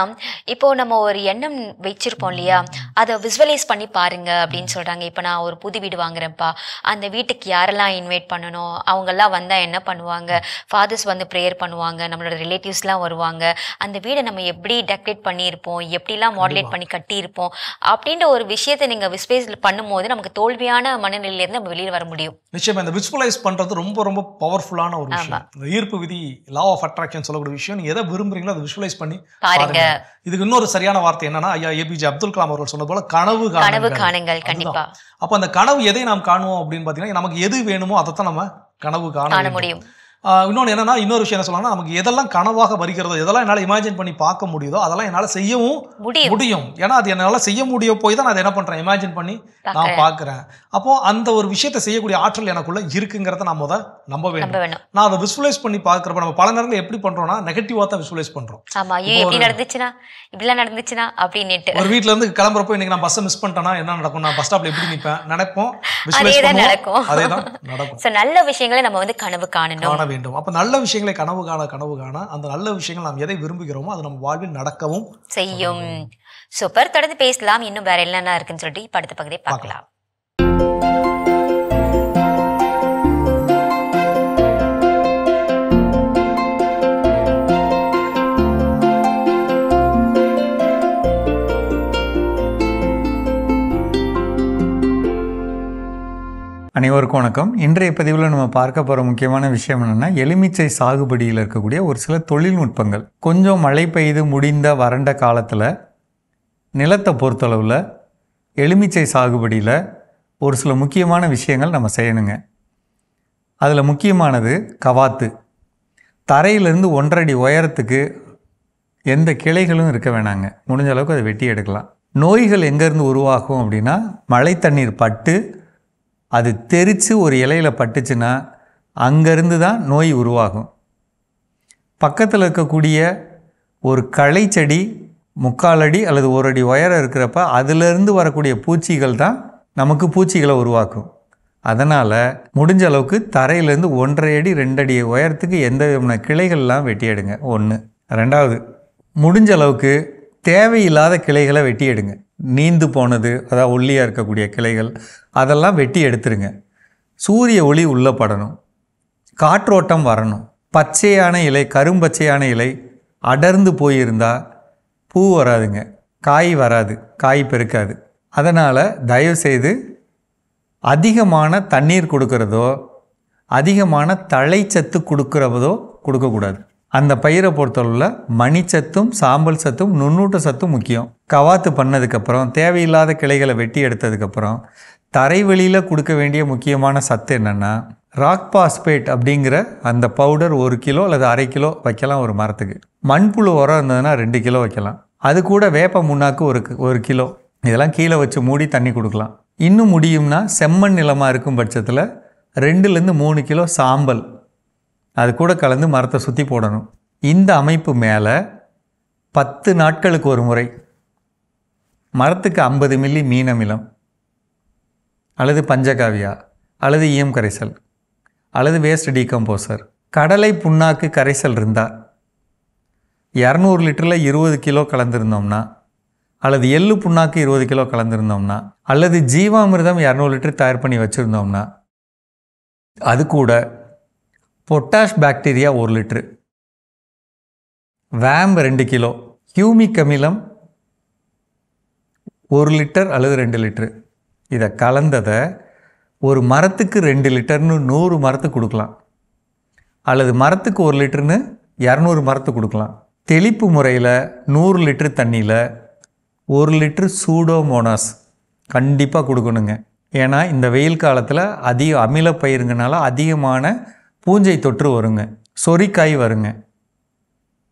Speaker 3: இப்போ நம்ம ஒரு எண்ணம் வச்சிருப்போம் இல்லையா, அதை விசுவலைஸ் பண்ணி பாருங்க அப்படின்னு சொல்றாங்க. இப்போ நான் ஒரு புது வீடு வாங்குறேன்ப்பா, அந்த வீட்டுக்கு யாரெல்லாம் இன்வைட் பண்ணணும், அவங்கெல்லாம் வந்தா என்ன பண்ணுவாங்க, ஃபாதர்ஸ் வந்து ப்ரேயர் பண்ணுவாங்க, நம்மளோட ரிலேட்டிவ்ஸ்லாம் வருவாங்க, அந்த வீடை நம்ம எப்படி டெக்கரேட் பண்ணியிருப்போம், எப்படிலாம் மாடுலேட் பண்ணி கட்டியிருப்போம் அப்படின்ற ஒரு விஷயத்தை நீங்க விஸ்வலைஸ் பண்ணும்போது நமக்கு தோல்வியான மனநிலை நம்ம வெளியில வர முடியும்.
Speaker 4: நிச்சயமா இந்த விசுவலைஸ் பண்றது ரொம்ப ரொம்ப பவர்ஃபுல்லான ஒரு விஷயம். இந்த ஈர்ப்பு விதி, லா ஆஃப் அட்ராக்ஷன் சொல்லக்கூடிய விஷயம், நீங்க எதை விரும்புறீங்களோ அதை விசுவலைஸ் பண்ணி பாருங்க. இதுக்கு இன்னொரு சரியான வார்த்தை என்னன்னா, ஐயா ஏபிஜே அப்துல் கலாம் அவர்கள் சொன்னது போல கனவு காணுங்கள். கண்டிப்பா. அப்ப அந்த கனவு எதை நாம் காணுவோம் அப்படின்னு பாத்தீங்கன்னா, நமக்கு எது வேணுமோ அதைத்தான் நம்ம கனவு காண முடியும். இன்னொன்று என்னன்னா, இன்னொரு விஷயம் என்ன சொல்லலாம்னா, நமக்கு எதெல்லாம் கனவாக வருகிறதோ, எதெல்லாம் என்னால் இமேஜின் பண்ணி பார்க்க முடியுதோ அதெல்லாம் என்னால் செய்யவும் முடியும். ஏன்னா அது என்னால் செய்ய முடிய போய் தான் நான் அதை என்ன பண்ணுறேன், இமேஜின் பண்ணி நான் பார்க்குறேன். அப்போ அந்த ஒரு விஷயத்தை செய்யக்கூடிய ஆற்றல் எனக்குள்ள இருக்குங்கிறத நான் நம்ப வேண்டும். நான் அதை விசுவலைஸ் பண்ணி பார்க்குறப்ப நம்ம பல நேரங்கள் எப்படி பண்ணுறோம்னா, நெகட்டிவாக தான் விசுவலைஸ் பண்ணுறோம்.
Speaker 3: இப்படிலாம் நடந்துச்சுன்னா அப்படின்னு
Speaker 4: ஒரு வீட்டில இருந்து கிளம்புறப்போ இன்னைக்கு நான் பஸ்ஸை மிஸ் பண்ணிட்டேன்னா என்ன நடக்கும், நான் பஸ் ஸ்டாப்ல எப்படி நிற்பேன் நினைப்போம்.
Speaker 3: அதேதான் நடக்கும். நல்ல விஷயங்களை நம்ம வந்து கனவு காணணும்
Speaker 4: வேண்டும். அப்ப நல்ல விஷயங்களை கனவு காண அந்த நல்ல விஷயங்கள் நாம் எதை விரும்புகிறோமோ அது நம்ம வாழ்வில் நடக்கவும்
Speaker 3: செய்யும். சூப்பர். தொடர்ந்து பேசலாம். இன்னும் வேற என்னென்ன இருக்குன்னு சொல்லிட்டு இப்ப அடுத்த பகுதியை பார்க்கலாம்.
Speaker 12: அனைவருக்கும் வணக்கம். இன்றைய பதிவில் நம்ம பார்க்க போகிற முக்கியமான விஷயம் என்னென்னா, எலுமிச்சை சாகுபடியில் இருக்கக்கூடிய ஒரு சில தொழில்நுட்பங்கள். கொஞ்சம் மழை பெய்து முடிந்த வறண்ட காலத்தில் நிலத்தை பொறுத்தளவில் எலுமிச்சை சாகுபடியில் ஒரு சில முக்கியமான விஷயங்கள் நம்ம செய்யணுங்க. அதில் முக்கியமானது கவாத்து. தரையிலேருந்து 1.5 அடி உயரத்துக்கு எந்த கிளைகளும் இருக்க வேணாங்க. முடிஞ்ச அளவுக்கு அதை வெட்டி எடுக்கலாம். நோய்கள் எங்கேருந்து உருவாகும் அப்படின்னா, மழை தண்ணீர் பட்டு அது தெரித்து ஒரு இலையில் பட்டுச்சுன்னா அங்கேருந்து தான் நோய் உருவாகும். பக்கத்தில் இருக்கக்கூடிய ஒரு களை செடி 3/4 அடி அல்லது 1 அடி உயரம் இருக்கிறப்ப அதிலிருந்து வரக்கூடிய பூச்சிகள் தான் நமக்கு பூச்சிகளை உருவாக்கும். அதனால் முடிஞ்ச அளவுக்கு தரையிலேருந்து 1.5 அடி 2 அடி உயரத்துக்கு எந்த விதமான கிளைகள்லாம் வெட்டி எடுங்க. 1. 2வது, முடிஞ்ச அளவுக்கு தேவையில்லாத கிளைகளை வெட்டி எடுங்க. நீந்து போனது, அதாவது ஒல்லியாக இருக்கக்கூடிய கிளைகள் அதெல்லாம் வெட்டி எடுத்துருங்க. சூரிய ஒளி உள்ளே படணும், காற்றோட்டம் வரணும். பச்சையான இலை, கரும்பச்சையான இலை அடர்ந்து போயிருந்தால் பூ வராதுங்க, காய் வராது, காய் பெருக்காது. அதனால் தயவுசெய்து அதிகமான தண்ணீர் கொடுக்கறதோ அதிகமான தழைச்சத்து கொடுக்கறதோ கொடுக்கக்கூடாது. அந்த பயிரை பொறுத்தளவில் மணிச்சத்தும் சாம்பல் சத்தும் நுண்ணூட்ட சத்தும் முக்கியம். கவாத்து பண்ணதுக்கப்புறம் தேவையில்லாத கிளைகளை வெட்டி எடுத்ததுக்கப்புறம் தரைவெளியில் கொடுக்க வேண்டிய முக்கியமான சத்து என்னென்னா, ராக் பாஸ்பேட் அப்படிங்கிற அந்த பவுடர் 1 கிலோ அல்லது 1/2 கிலோ வைக்கலாம் ஒரு மரத்துக்கு. மண்புழு உரம் இருந்ததுன்னா 2 கிலோ வைக்கலாம். அது கூட வேப்ப முன்னாக்கு 1 கிலோ. இதெல்லாம் கீழே வச்சு மூடி தண்ணி கொடுக்கலாம். இன்னும் முடியும்னா செம்மண் நிலமாக இருக்கும் பட்சத்தில் 2லேருந்து 3 கிலோ சாம்பல் அது கூட கலந்து மரத்தை சுற்றி போடணும். இந்த அமைப்பு மேலே 10 நாட்களுக்கு ஒரு முறை மரத்துக்கு 50 மில்லி மீன் அமிலம் அல்லது பஞ்சகாவியா அல்லது ஈயம் கரைசல் அல்லது வேஸ்ட் டீகம்போசர், கடலை புண்ணாக்கு கரைசல் இருந்தால் 200 லிட்டரில் 20 கிலோ கலந்துருந்தோம்னா, அல்லது எள்ளு புண்ணாக்கு 20 கிலோ கலந்துருந்தோம்னா, அல்லது ஜீவாமிர்தம் 200 லிட்டர் தயார் பண்ணி வச்சுருந்தோம்னா, அது கூட பொட்டாஷ் பாக்டீரியா 1 லிட்ரு, வேம்பு 2 கிலோ, ஹியூமிக் அமிலம் 1 லிட்டர் அல்லது 2 லிட்ரு, இதை கலந்ததை ஒரு மரத்துக்கு 2 லிட்டர்னு 100 மரத்துக்கு கொடுக்கலாம். அல்லது மரத்துக்கு 1 லிட்டர்னு 200 மரத்துக்கு கொடுக்கலாம். தெளிப்பு முறையில் 100 லிட்டர் தண்ணியில் 1 லிட்டர் சூடோமோனாஸ் கண்டிப்பாக கொடுக்கணுங்க. ஏன்னா இந்த வெயில் காலத்தில் அதிக அமில பயிருங்கனால அதிகமான பூஞ்சை தொற்று வருங்க, சொறிக்காய் வருங்க.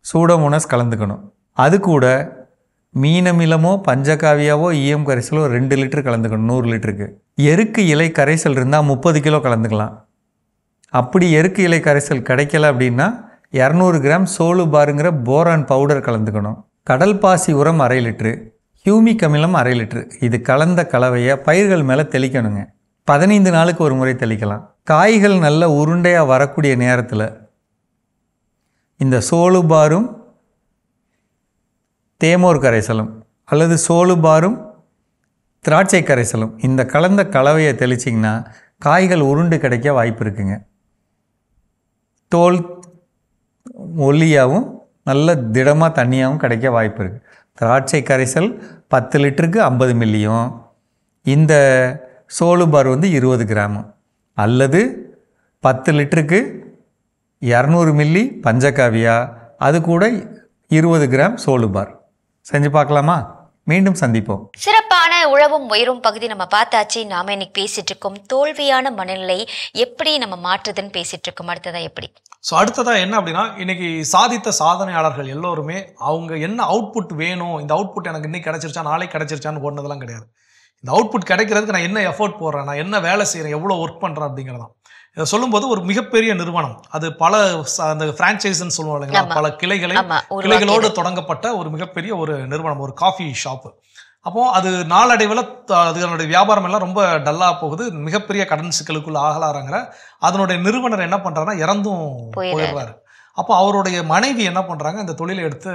Speaker 12: சூடோமோனாஸ் கலந்துக்கணும். அது கூட மீனமிலமோ பஞ்சகாவியாவோ ஈயம் கரைசலோ 2 லிட்டர் கலந்துக்கணும் 100 லிட்டருக்கு. எருக்கு இலை கரைசல் இருந்தால் 30 கிலோ கலந்துக்கலாம். அப்படி எருக்கு இலை கரைசல் கிடைக்கல அப்படின்னா 200 கிராம் சோலு பாருங்கிற போரான் பவுடர் கலந்துக்கணும். கடல் பாசி உரம் 1/2 லிட்ரு, ஹியூமிக் அமிலம் 1/2 லிட்ரு. இது கலந்த கலவையை பயிர்கள் மேலே தெளிக்கணுங்க. 15 நாளுக்கு ஒரு முறை தெளிக்கலாம். காய்கள் நல்ல உருண்டையாக வரக்கூடிய நேரத்தில் இந்த சோலுபாரும் தேமோர் கரைசலும் அல்லது சோலுபாரும் திராட்சை கரைசலும் இந்த கலந்த கலவையை தெளிச்சிங்கன்னா காய்கள் உருண்டு கிடைக்க வாய்ப்பு இருக்குங்க. தோல் ஒல்லியாகவும் நல்ல திடமாக தண்ணியாகவும் கிடைக்க வாய்ப்பு இருக்குது. திராட்சை கரைசல் 10 லிட்டருக்கு 50 மில்லியும், இந்த சோலுபார் 20 கிராமும், அல்லது 10 லிட்டருக்கு 200 மில்லி பஞ்சகாவியா, அது கூட 20 கிராம் சோலுபார். செஞ்சு பார்க்கலாமா? மீண்டும் சந்திப்போம்.
Speaker 3: சிறப்பான உழவும் உயரும் பகுதி நம்ம பார்த்தாச்சு. நாம இன்னைக்கு பேசிட்டு இருக்கோம் தோல்வியான மனநிலை எப்படி நம்ம மாற்றுதுன்னு பேசிட்டு இருக்கோம். அடுத்ததா எப்படி?
Speaker 4: ஸோ அடுத்ததா என்ன அப்படின்னா, இன்னைக்கு சாதித்த சாதனையாளர்கள் எல்லோருமே அவங்க என்ன அவுட்புட் வேணும், இந்த அவுட்புட் எனக்கு இன்னைக்கு கிடைச்சிருச்சா நாளைக்கு கிடைச்சிருச்சான்னு ஓடுனதெல்லாம் கிடையாது. இந்த அவுட்புட் கிடைக்கிறதுக்கு நான் என்ன எஃபோர்ட் போடுறேன், நான் என்ன வேலை செய்கிறேன், எவ்வளோ ஒர்க் பண்ணுறேன் அப்படிங்கிறதான். இதை சொல்லும்போது ஒரு மிகப்பெரிய நிறுவனம், அது பல அந்த ஃப்ரான்ச்சைஸ்ன்னு சொல்லுவோம் இல்லைங்களா, பல கிளைகளோடு தொடங்கப்பட்ட ஒரு மிகப்பெரிய ஒரு நிறுவனம், ஒரு காஃபி ஷாப்பு. அப்போ அது நாளடைவில் அதனுடைய வியாபாரம் எல்லாம் ரொம்ப டல்லாக போகுது, மிகப்பெரிய கடன் சிக்கலுக்குள்ள ஆகலாறாங்கிற அதனுடைய நிறுவனர் என்ன பண்றாருன்னா இறந்தும் போயிடுறாரு. அப்போ அவருடைய மனைவி என்ன பண்றாங்க, இந்த தொழிலை எடுத்து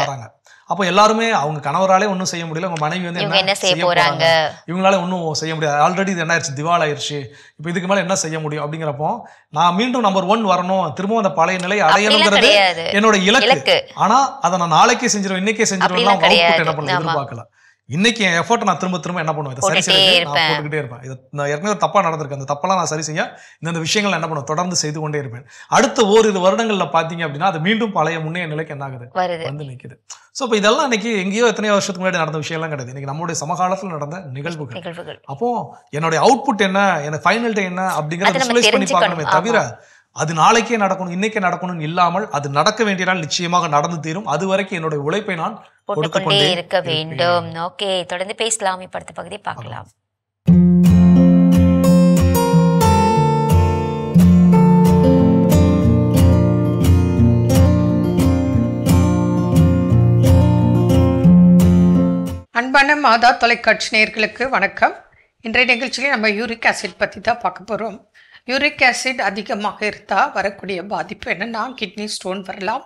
Speaker 4: வராங்க. அப்போ எல்லாருமே அவங்க கணவராலே ஒன்றும் செய்ய முடியல, அவங்க மனைவி என்ன செய்ய போறாங்க, இவங்களால ஒன்றும் செய்ய முடியாது, ஆல்ரெடி இது என்ன ஆயிடுச்சு, திவால் ஆயிடுச்சு, இப்போ இதுக்கு மேலே என்ன செய்ய முடியும் அப்படிங்கிறப்போ நான் மீண்டும் நம்பர் 1 வரணும், திரும்பவும் அந்த பழைய நிலை அடையணுங்கிறது என்னோட இலக்கு. ஆனா அதை நான் நாளைக்கே செஞ்சிருவேன், இன்னைக்கே செஞ்சிருவேன், அவங்க அவுட்புட் என்ன பண்ண எதிர்பார்க்கல. இன்னைக்கு என் எஃபர்ட் நான் திரும்ப திரும்ப என்ன பண்ணுவேன், இதை சரி செய்ய நான் போட்டுக்கிட்டே இருப்பேன். இது நான் ஏற்கனவே தப்பா நடந்திருக்கு, அந்த தப்பெல்லாம் நான் சரி செய்ய இந்த விஷயங்கள் என்ன பண்ணுவேன், தொடர்ந்து செய்து கொண்டே இருப்பேன். அடுத்த ஓரிரு வருடங்கள்ல பாத்தீங்க அப்படின்னா அது மீண்டும் பழைய முன்னைய நிலைக்கு என்ன ஆகுது, வந்து நிக்குது. ஸோ இப்போ இதெல்லாம் இன்னைக்கு எங்கேயோ எத்தனையோ வருஷத்துக்கு முன்னாடி நடந்த விஷயம்லாம் கிடையாது, இன்னைக்கு நம்மளுடைய சமகாலத்தில் நடந்த நிகழ்வுகள். அப்போ என்னுடைய அவுட்புட் என்ன, எனக்கு ஃபைனல் டே என்ன அப்படிங்கறத விசுவலைஸ் பண்ணி பார்க்கணுமே தவிர அது நாளைக்கே நடக்கணும் இன்னைக்கே நடக்கணும்னு இல்லாமல் அது நடக்க வேண்டிய நாள் நிச்சயமாக நடந்து தீரும். அது வரைக்கும் என்னுடைய உழைப்பை நான்
Speaker 3: போட்டுக்கொண்டே இருக்க வேண்டும். ஓகே, தொடர்ந்து பேசலாம். இப்ப அடுத்த பகுதியை பார்க்கலாம்.
Speaker 13: அன்பான மாதா தொலைக்காட்சி நேயர்களுக்கு வணக்கம். இன்றைய நிகழ்ச்சியில் நம்ம யூரிக் ஆசிட் பற்றி தான் பார்க்க போகிறோம். யூரிக் ஆசிட் அதிகமாக இருந்தால் வரக்கூடிய பாதிப்பு என்னென்னா கிட்னி ஸ்டோன் வரலாம்,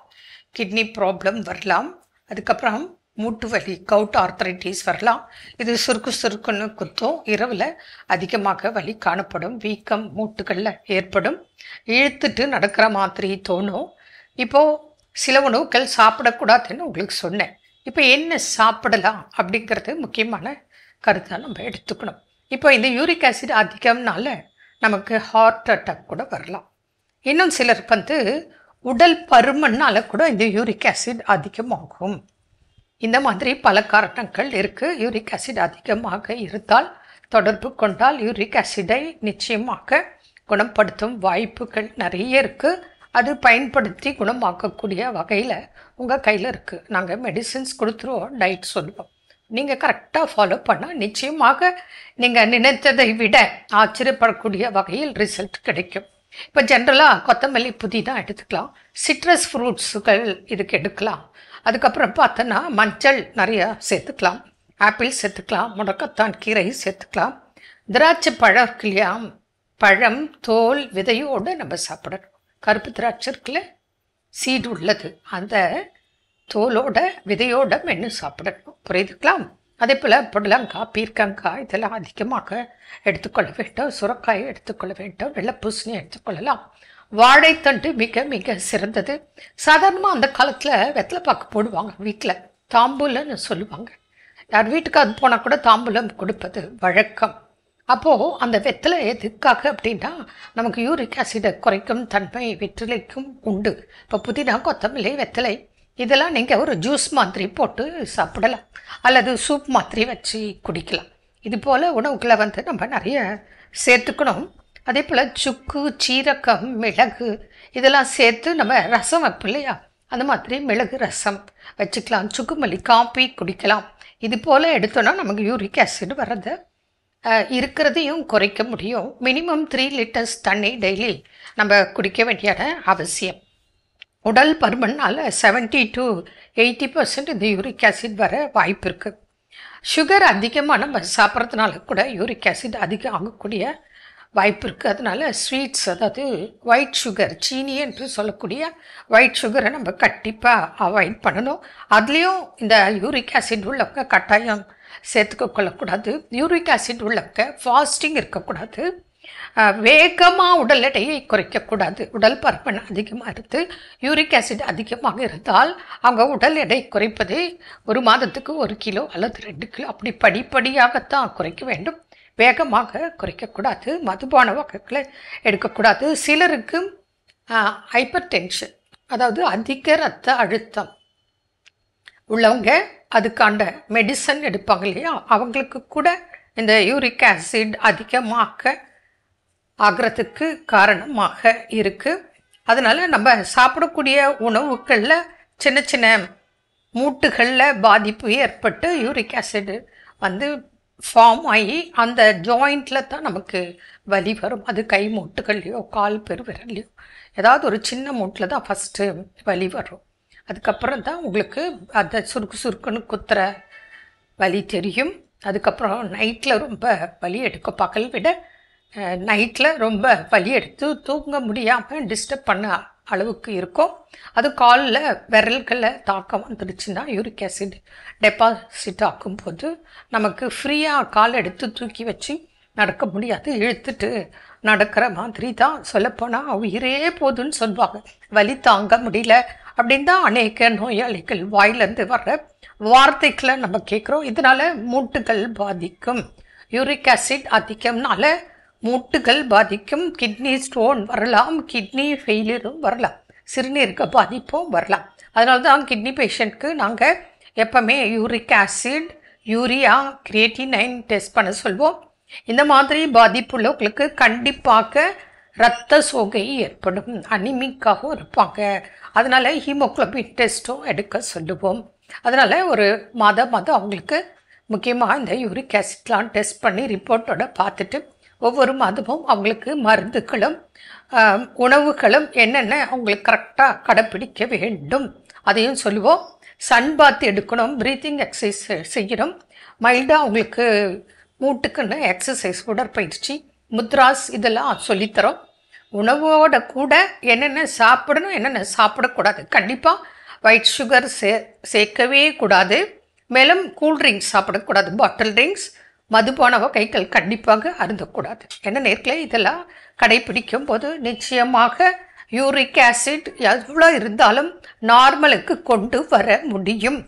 Speaker 13: கிட்னி ப்ராப்ளம் வரலாம், அதுக்கப்புறம் மூட்டு வலி கவுட் ஆர்த்தரைட்டிஸ் வரலாம். இது சுருக்குன்னு குத்தும், இரவில் அதிகமாக வலி காணப்படும், வீக்கம் மூட்டுகளில் ஏற்படும், இழுத்துட்டு நடக்கிற மாதிரி தோணும். இப்போது சில உணவுகள் சாப்பிடக்கூடாதுன்னு உங்களுக்கு சொன்னேன். இப்போ என்ன சாப்பிடலாம் அப்படிங்கிறது முக்கியமான கருத்தாக நம்ம எடுத்துக்கணும். இப்போ இந்த யூரிக் ஆசிட் அதிகம்னால நமக்கு ஹார்ட் அட்டாக் கூட வரலாம். இன்னும் சிலருக்கு உடல் பருமன்னால கூட இந்த யூரிக் ஆசிட் அதிகமாகும். இந்த மாதிரி பல காரணங்கள் இருக்குது. யூரிக் ஆசிட் அதிகமாக இருந்தால் தொடர்பு கொண்டால் யூரிக் ஆசிடை நிச்சயமாக குணப்படுத்தும் வாய்ப்புகள் நிறைய இருக்குது. அது பயன்படுத்தி குணமாக்கக்கூடிய வகையில் உங்கள் கையில் இருக்குது. நாங்கள் மெடிசின்ஸ் கொடுத்துருவோம், டயட் சொல்லுவோம். நீங்கள் கரெக்டாக ஃபாலோ பண்ணால் நிச்சயமாக நீங்கள் நினைத்ததை விட ஆச்சரியப்படக்கூடிய வகையில் ரிசல்ட் கிடைக்கும். இப்போ ஜென்ரலாக கொத்தமல்லி புதினா எடுத்துக்கலாம், சிட்ரஸ் ஃப்ரூட்ஸுகள் இதுக்கு எடுக்கலாம். அதுக்கப்புறம் பார்த்தோன்னா மஞ்சள் நிறையா சேர்த்துக்கலாம், ஆப்பிள் சேர்த்துக்கலாம், முடக்கத்தான் கீரை சேர்த்துக்கலாம், திராட்சை பழம் இருக்கு இல்லையா, பழம் தோல் விதையோடு நம்ம சாப்பிடணும். கருப்பு திராட்சை இருக்குல்ல, சீடு உள்ளது, அந்த தோலோட விதையோட மென்று சாப்பிடணும். புரியுதுக்கலாம்? அதே போல் புடலங்காய் பீர்க்கங்காய் இதெல்லாம் அதிகமாக எடுத்துக்கொள்ள வேண்டும். சுரக்காயை எடுத்துக்கொள்ள வேண்டும், வெள்ளைப்பூசணி எடுத்துக்கொள்ளலாம். வாழைத்தண்டு மிக மிக சிறந்தது. சாதாரணமாக அந்த காலத்தில் வெத்தலைப்பாக்கு போடுவாங்க வீட்டில், தாம்பூலன்னு சொல்லுவாங்க. யார் வீட்டுக்கு அது போனால் கூட தாம்பூலம் கொடுப்பது வழக்கம். அப்போது அந்த வெத்தலை எதுக்காக அப்படின்னா நமக்கு யூரிக் ஆசிடை குறைக்கும் தன்மை வெற்றிலைக்கும் உண்டு. இப்போ புதினா கொத்தமல்லி வெத்தலை இதெல்லாம் நீங்கள் ஒரு ஜூஸ் மாதிரி போட்டு சாப்பிடலாம், அல்லது சூப் மாதிரி வச்சு குடிக்கலாம். இது போல் உணவுகளை நம்ம நிறைய சேர்த்துக்கணும். அதே போல் சுக்கு சீரகம் மிளகு இதெல்லாம் சேர்த்து நம்ம ரசம் வைப்போம் இல்லையா, அந்த மாதிரி மிளகு ரசம் வச்சுக்கலாம். சுக்குமல்லி காப்பி குடிக்கலாம். இது போல் எடுத்தோன்னா நமக்கு யூரிக் ஆசிட் வர்றதை இருக்கிறதையும் குறைக்க முடியும். மினிமம் 3 லிட்டர்ஸ் தண்ணி டெய்லி நம்ம குடிக்க வேண்டிய அவசியம். உடல் பருமனால் 70 to 80% இந்த யூரிக் ஆசிட் வர வாய்ப்பு இருக்குது. சுகர் அதிகமாக நம்ம சாப்பிட்றதுனால கூட யூரிக் ஆசிட் அதிகம் ஆகக்கூடிய வாய்ப்பு இருக்குது. அதனால் ஸ்வீட்ஸ், அதாவது ஒயிட் சுகர், சீனி என்று சொல்லக்கூடிய ஒயிட் சுகரை நம்ம கண்டிப்பாக அவாய்ட் பண்ணணும். அதுலேயும் இந்த யூரிக் ஆசிட் உள்ளவங்க கட்டாயம் சேர்த்துக்க கொள்ளக்கூடாது. யூரிக் ஆசிட் உள்ளவங்க ஃபாஸ்டிங் இருக்கக்கூடாது, வேகமாக உடல் எடையை குறைக்கக்கூடாது. உடல் பருமன் அதிகமாக இருந்து யூரிக் ஆசிட் அதிகமாக இருந்தால் அவங்க உடல் எடை குறைப்பது ஒரு மாதத்துக்கு 1 கிலோ அல்லது 2 கிலோ அப்படி படிப்படியாகத்தான் குறைக்க வேண்டும், வேகமாக குறைக்கக்கூடாது. மதுபான வகைகளை எடுக்கக்கூடாது. சிலருக்கு ஹைப்பர் டென்ஷன், அதாவது அதிக இரத்த அழுத்தம் உள்ளவங்க அதுக்கான மெடிசன் எடுப்பாங்க இல்லையா, அவங்களுக்கு கூட இந்த யூரிக் ஆசிட் அதிகமாக ஆகிறதுக்கு காரணமாக இருக்குது. அதனால் நம்ம சாப்பிடக்கூடிய உணவுகளில் சின்ன சின்ன மூட்டுகளில் பாதிப்பு ஏற்பட்டு யூரிக் ஆசிட் ஃபார்ம் ஆகி அந்த ஜாயிண்டில் தான் நமக்கு வலி வரும். அது கை மூட்டுகள்லையோ கால் பெருவிரல்லையோ ஏதாவது ஒரு சின்ன மூட்டில் தான் ஃபஸ்ட்டு வலி வரும். அதுக்கப்புறம் தான் உங்களுக்கு அந்த சுருக்குன்னு குத்துற வலி தெரியும். அதுக்கப்புறம் நைட்டில் ரொம்ப வலி எடுக்கும், பகல் விட நைட்டில் ரொம்ப வலி எடுத்து தூங்க முடியாமல் டிஸ்டர்ப் பண்ண அளவுக்கு இருக்கும். அது காலில் விரல்களில் தாக்கம் வந்துடுச்சுன்னா யூரிக் ஆசிட் டெபாசிட் ஆகும்போது நமக்கு ஃப்ரீயாக கால் எடுத்து தூக்கி வச்சு நடக்க முடியாது, இழுத்துட்டு நடக்கிற மாதிரி தான். சொல்லப்போனால் உயிரே போதுன்னு சொல்லுவாங்க. வலி தாங்க முடியல அப்படின்னு தான் அநேக நோயாளிகள் வாயிலேருந்து வர்ற வார்த்தைகளை நம்ம கேட்குறோம். இதனால மூட்டுகள் பாதிக்கும். யூரிக் ஆசிட் அதிகம்னால மூட்டுகள் பாதிக்கும். கிட்னி ஸ்டோன் வரலாம், கிட்னி ஃபெயிலியரும் வரலாம், சிறுநீரக பாதிப்பும் வரலாம். அதனால தான் கிட்னி பேஷண்ட்க்கு நாங்கள் எப்பவுமே uric acid, urea, creatinine test பண்ண சொல்வோம். இந்த மாதிரி பாதிப்புள்ளவங்களுக்கு கண்டிப்பாக இரத்த சோகை ஏற்படும், அனிமிக்காகவும் இருப்பாங்க. அதனால ஹீமோகுளோபின் டெஸ்ட்டும் எடுக்க சொல்லுவோம். அதனால ஒரு மாதம் அவங்களுக்கு முக்கியமாக இந்த யூரிக் ஆசிட்லாம் டெஸ்ட் பண்ணி ரிப்போர்ட்டோட பார்த்துட்டு ஒவ்வொரு மாதமும் அவங்களுக்கு மருந்துகளும் உணவுகளும் என்னென்ன அவங்களுக்கு கரெக்டாக கடைப்பிடிக்க வேண்டும் அதையும் சொல்லுவோம். சன் பாத் எடுக்கணும், ப்ரீத்திங் எக்ஸசைஸ் செய்யணும், மைல்டாக அவங்களுக்கு மூட்டுக்குன்னு எக்ஸசைஸ், உடற்பயிற்சி, முத்ராஸ் இதெல்லாம் சொல்லித்தரோம். உணவோட கூட என்னென்ன சாப்பிடணும், என்னென்ன சாப்பிடக்கூடாது, கண்டிப்பாக ஒயிட் சுகர் சேர்க்கவே கூடாது. மேலும் கூல்ட்ரிங்க்ஸ் சாப்பிடக்கூடாது, பாட்டில் ட்ரிங்க்ஸ், மதுபான வகைகள் கண்டிப்பாக அருந்தக்கூடாது. என்ன நேர்களே, இதெல்லாம் கடைபிடிக்கும் போது நிச்சயமாக யூரிக் ஆசிட் எவ்வளோ இருந்தாலும் நார்மலுக்கு கொண்டு வர முடியும்.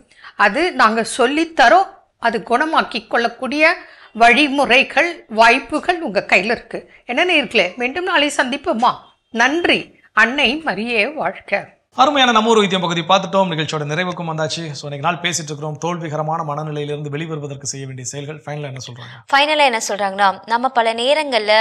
Speaker 13: அது நாங்கள் சொல்லித்தரோம். அது குணமாக்கி கொள்ளக்கூடிய வழிமுறைகள், வாய்ப்புகள் உங்கள் கையில் இருக்குது. என்ன நேர்களே, மீண்டும் நாளை சந்திப்போமா? நன்றி. அன்னை மரியே வாழ்க.
Speaker 4: அருமையான நம்ம ஒரு வைத்தியம் பகுதி பார்த்துட்டோம். நிகழ்ச்சியோட நிறைவுக்கும் வந்தாச்சு. ஸோ இன்னைக்கு நாள் பேசிட்டு இருக்கிறோம் தோல்விகரமான மனநிலையிலிருந்து வெளிவருவதற்கு செய்ய வேண்டிய செயல்கள். ஃபைனலாக என்ன சொல்றாங்க?
Speaker 3: ஃபைனலாக என்ன சொல்றாங்கன்னா, நம்ம பல நேரங்களில்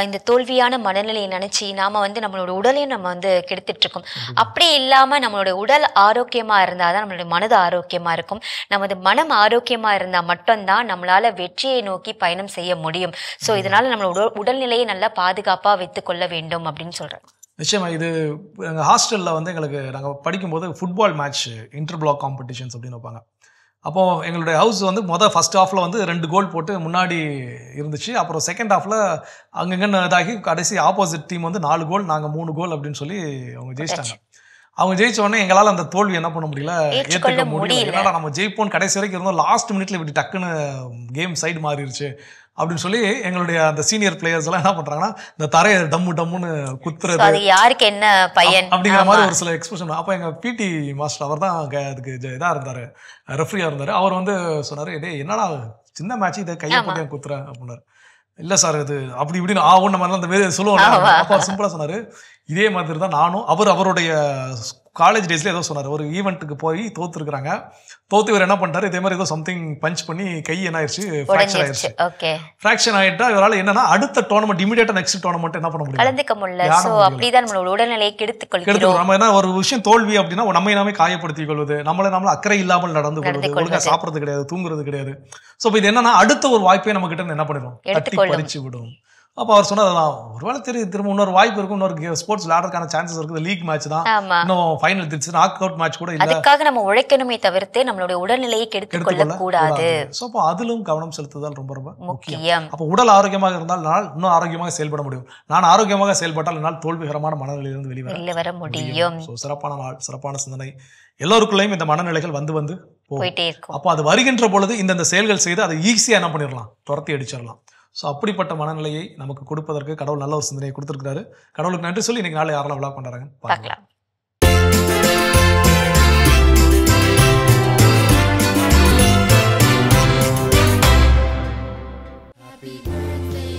Speaker 3: இந்த தோல்வியான மனநிலையை நினைச்சு நாம நம்மளோட உடலையும் நம்ம கெடுத்துட்டு இருக்கோம். அப்படி இல்லாம நம்மளோட உடல் ஆரோக்கியமா இருந்தாதான் நம்மளுடைய மனது ஆரோக்கியமா இருக்கும். நமது மனம் ஆரோக்கியமா இருந்தா மட்டும்தான் நம்மளால வெற்றியை நோக்கி பயணம் செய்ய முடியும். ஸோ இதனால நம்மளோட உடல்நிலையை நல்லா பாதுகாப்பா வைத்துக் கொள்ள வேண்டும் அப்படின்னு சொல்றேன்.
Speaker 4: நிச்சயமா. இது எங்கள் ஹாஸ்டலில் எங்களுக்கு நாங்கள் படிக்கும்போது football match inter block competitions அப்படின்னு வைப்பாங்க. அப்போது எங்களுடைய ஹவுஸ் ஃபர்ஸ்ட் ஹாஃபில் 2 கோல் போட்டு முன்னாடி இருந்துச்சு. அப்புறம் செகண்ட் ஹாஃபில் அங்கங்கன்னு இதாகி கடைசி ஆப்போசிட் டீம் 4 கோல், நாங்கள் 3 கோல் அப்படின்னு சொல்லி அவங்க ஜெயிச்சிட்டாங்க. அவங்க ஜெயிச்ச உடனே எங்களால் அந்த தோல்வி என்ன பண்ண முடியல, ஏற்றுக்க முடியல. ஏன்னா நம்ம ஜெயிப்போம் கடைசி வரைக்கும் இருந்தோம், லாஸ்ட் மினிட்ல இப்படி டக்குன்னு கேம் சைடு மாறிடுச்சு அப்படின்னு சொல்லி எங்களுடைய அந்த சீனியர் பிளேயர்ஸ் எல்லாம் என்ன பண்றாங்கன்னா, இந்த தரையை டம்முன்னு குத்துறது,
Speaker 3: யாருக்கு என்ன பையன்
Speaker 4: அப்படிங்கிற மாதிரி ஒரு சில எக்ஸ்பிரஷன். அப்போ எங்க பிடி மாஸ்டர் அவர் தான் அதுக்கு இதா இருந்தாரு, ரெஃப்ரியா இருந்தாரு. அவர் சொன்னாரு, டே என்னடா சின்ன மேட்ச் இதை கையை போட்டு குத்துற அப்படின்னாரு. இல்லை சார் இது அப்படி இப்படின்னு ஒன்று மாதிரி அந்த வேறு சொல்லுவாங்க. அப்போ அவர் சிம்பிளாக சொன்னார், இதே மாதிரி தான் நானும். அவருடைய காலேஜ் டேஸ்ல ஏதோ சொன்னார், ஒரு ஈவெண்ட்டுக்கு போய் தோத்துருக்குறாங்க. தோத்து இவர் என்ன பண்ணிட்டாரு, இதே மாதிரி ஏதோ சம்திங் பஞ்ச் பண்ணி கை என்ன ஆயிடுச்சு, ஃப்ராக்சர் ஆயிடுச்சு. ஃப்ராக்சர் ஆயிட்டா இவரால் என்னன்னா அடுத்த டோர்னமெண்ட் இமிடியேட்டா நெக்ஸ்ட் டோர்னமெண்ட் என்ன பண்ண முடியும்,
Speaker 3: கலந்துக்க முடியல. சோ அப்படிதான் நம்மளோட உடல்நிலையை கெடுத்துக்கொள்கிறோம்.
Speaker 4: நம்ம என்ன ஒரு விஷயம் தோல்வி அப்படின்னா நம்ம நாமே காயப்படுத்திக் கொள்வது, நம்மள அக்கறை இல்லாமல் நடந்து கொள்வது, ஒழுங்கா சாப்பிடுறது கிடையாது, தூங்குறது கிடையாது. ஸோ இப்போ இது என்னன்னா அடுத்த ஒரு வாய்ப்பே நம்ம கிட்ட என்ன பண்ணிடும், தட்டி பறிச்சு விடும். அப்போ அவர் சொன்னதுதான், ஒருவேளை திரும்ப இன்னொரு வாய்ப்பு இருக்கும், இன்னொரு ஸ்போர்ட்ஸ் விளையாடுறதுக்கான சான்சஸ் இருக்குது. லீக் மேட்ச் தான், இன்னும் ஃபைனல் திருச்சு, நாக் அவுட் மேட்ச் கூட இல்லை.
Speaker 3: அதுக்காக நம்ம உழைக்கணுமே தவிர்த்து நம்மளுடைய உடல்நிலையை கெடுத்துக் கொள்ள கூடாது.
Speaker 4: ஸோ அப்போ அதிலும் கவனம் செலுத்துதல் ரொம்ப ரொம்ப முக்கியம். அப்போ உடல் ஆரோக்கியமாக இருந்தால் நான் இன்னும் ஆரோக்கியமாக செயல்பட முடியும். நான் ஆரோக்கியமாக செயல்பட்டால் என்னால் தோல்விகரமான மனநிலையிலிருந்து வெளிவர முடியும். ஸோ சிறப்பான நாள், சிறப்பான சிந்தனை. எல்லோருக்குள்ளேயும் இந்த மனநிலைகள் வந்து
Speaker 3: போயிட்டே இருக்கும்.
Speaker 4: அப்போ அது வருகின்ற பொழுது இந்த செயல்கள் செய்து அதை ஈஸியாக என்ன பண்ணிடலாம், துரத்தி அடிச்சிடலாம். ஸோ அப்படிப்பட்ட மனநிலையை நமக்கு கொடுப்பதற்கு கடவுள் நல்ல ஒரு சிந்தனையை கொடுத்துருக்காரு. கடவுளுக்கு நன்றி சொல்லி இன்னைக்கு நாளை யாரெல்லாம் விழா கொண்டாடுறாங்க பார்க்கலாம்.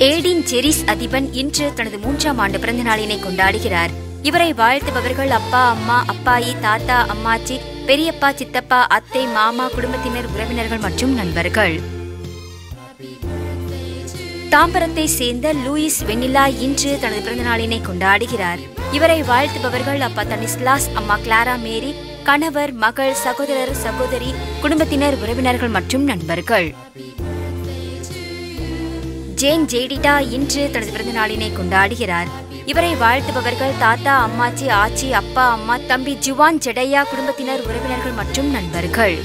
Speaker 3: ஏடின் ஜெரிஸ் அதிபன் இன்று தனது 3ஆம் ஆண்டு பிறந்த நாளினை கொண்டாடுகிறார். இவரை வாழ்த்துபவர்கள் அப்பா, அம்மா, அப்பாயி, தாத்தா, அம்மாச்சி, பெரியப்பா, சித்தப்பா, அத்தை, மாமா, குடும்பத்தினர், உறவினர்கள் மற்றும் நண்பர்கள். தாம்பரத்தை சேர்ந்த லூயிஸ் வெனிலா இன்று தனது பிறந்த நாளினை கொண்டாடுகிறார். இவரை வாழ்த்துபவர்கள் அப்பா தனிஸ்லாஸ், அம்மா கிளாரா மேரி, கணவர், மகள், சகோதரர், சகோதரி, குடும்பத்தினர், உறவினர்கள் மற்றும் நண்பர்கள். ஜேன் ஜேடிடா இன்று தனது பிறந்த நாளினை கொண்டாடுகிறார். இவரை வாழ்த்துபவர்கள் தாத்தா, அம்மாச்சி, ஆச்சி, அப்பா, அம்மா, தம்பி ஜுவான் ஜெடையா, குடும்பத்தினர், உறவினர்கள் மற்றும் நண்பர்கள்.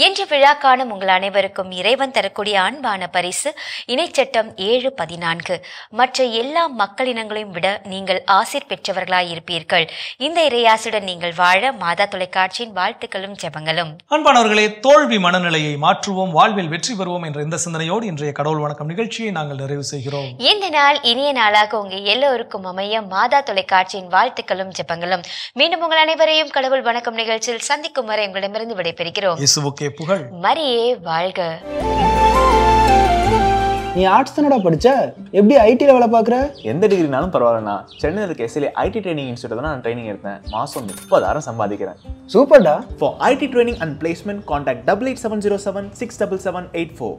Speaker 3: இன்று விழா காணும் உங்கள் அனைவருக்கும் இறைவன் தரக்கூடிய அன்பான பரிசு இணைச்சட்டம் 7:14. மற்ற எல்லா மக்களினங்களையும் விட நீங்கள் ஆசீர் பெற்றவர்களாய் இருப்பீர்கள். இந்த இறையாசுடன் நீங்கள் வாழ மாதா தொலைக்காட்சியின் வாழ்த்துக்களும் ஜெபங்களும்.
Speaker 4: அன்பானவர்களே, தோல்வி மனநிலையை மாற்றுவோம், வாழ்வில் வெற்றி பெறுவோம் என்ற இந்த சிந்தனையோடு இன்றைய கடவுள் வணக்கம் நிகழ்ச்சியை நாங்கள் நிறைவு செய்கிறோம்.
Speaker 3: இந்த நாள் இனிய நாளாக உங்க எல்லோருக்கும் அமைய மாதா தொலைக்காட்சியின் வாழ்த்துக்களும் ஜெபங்களும். மீண்டும் உங்கள் அனைவரையும் கடவுள் வணக்கம் நிகழ்ச்சியில் சந்திக்கும் வரை உங்களிடமிருந்து விடைபெறுகிறோம்.
Speaker 4: இயேசுவுக்கே புகழ்.
Speaker 3: மரியே வாழ்க.
Speaker 1: நீ ஆர்ட்ஸ் தானடா படிச்ச, எப்படி ஐடில வேலை பார்க்குற?
Speaker 2: எந்த டிகிரினாலும் பரவாயில்லண்ணா. சென்னையில் இருக்க எஸ்எல்ஏ ஐடி ட்ரைனிங் இன்ஸ்டியூட் தான் நான் ட்ரைனிங் எடுத்தேன். மாதம் 30,000 சம்பாதிக்கிறேன்.
Speaker 1: சூப்பர்டா.
Speaker 2: For IT training and placement, contact 8870767784.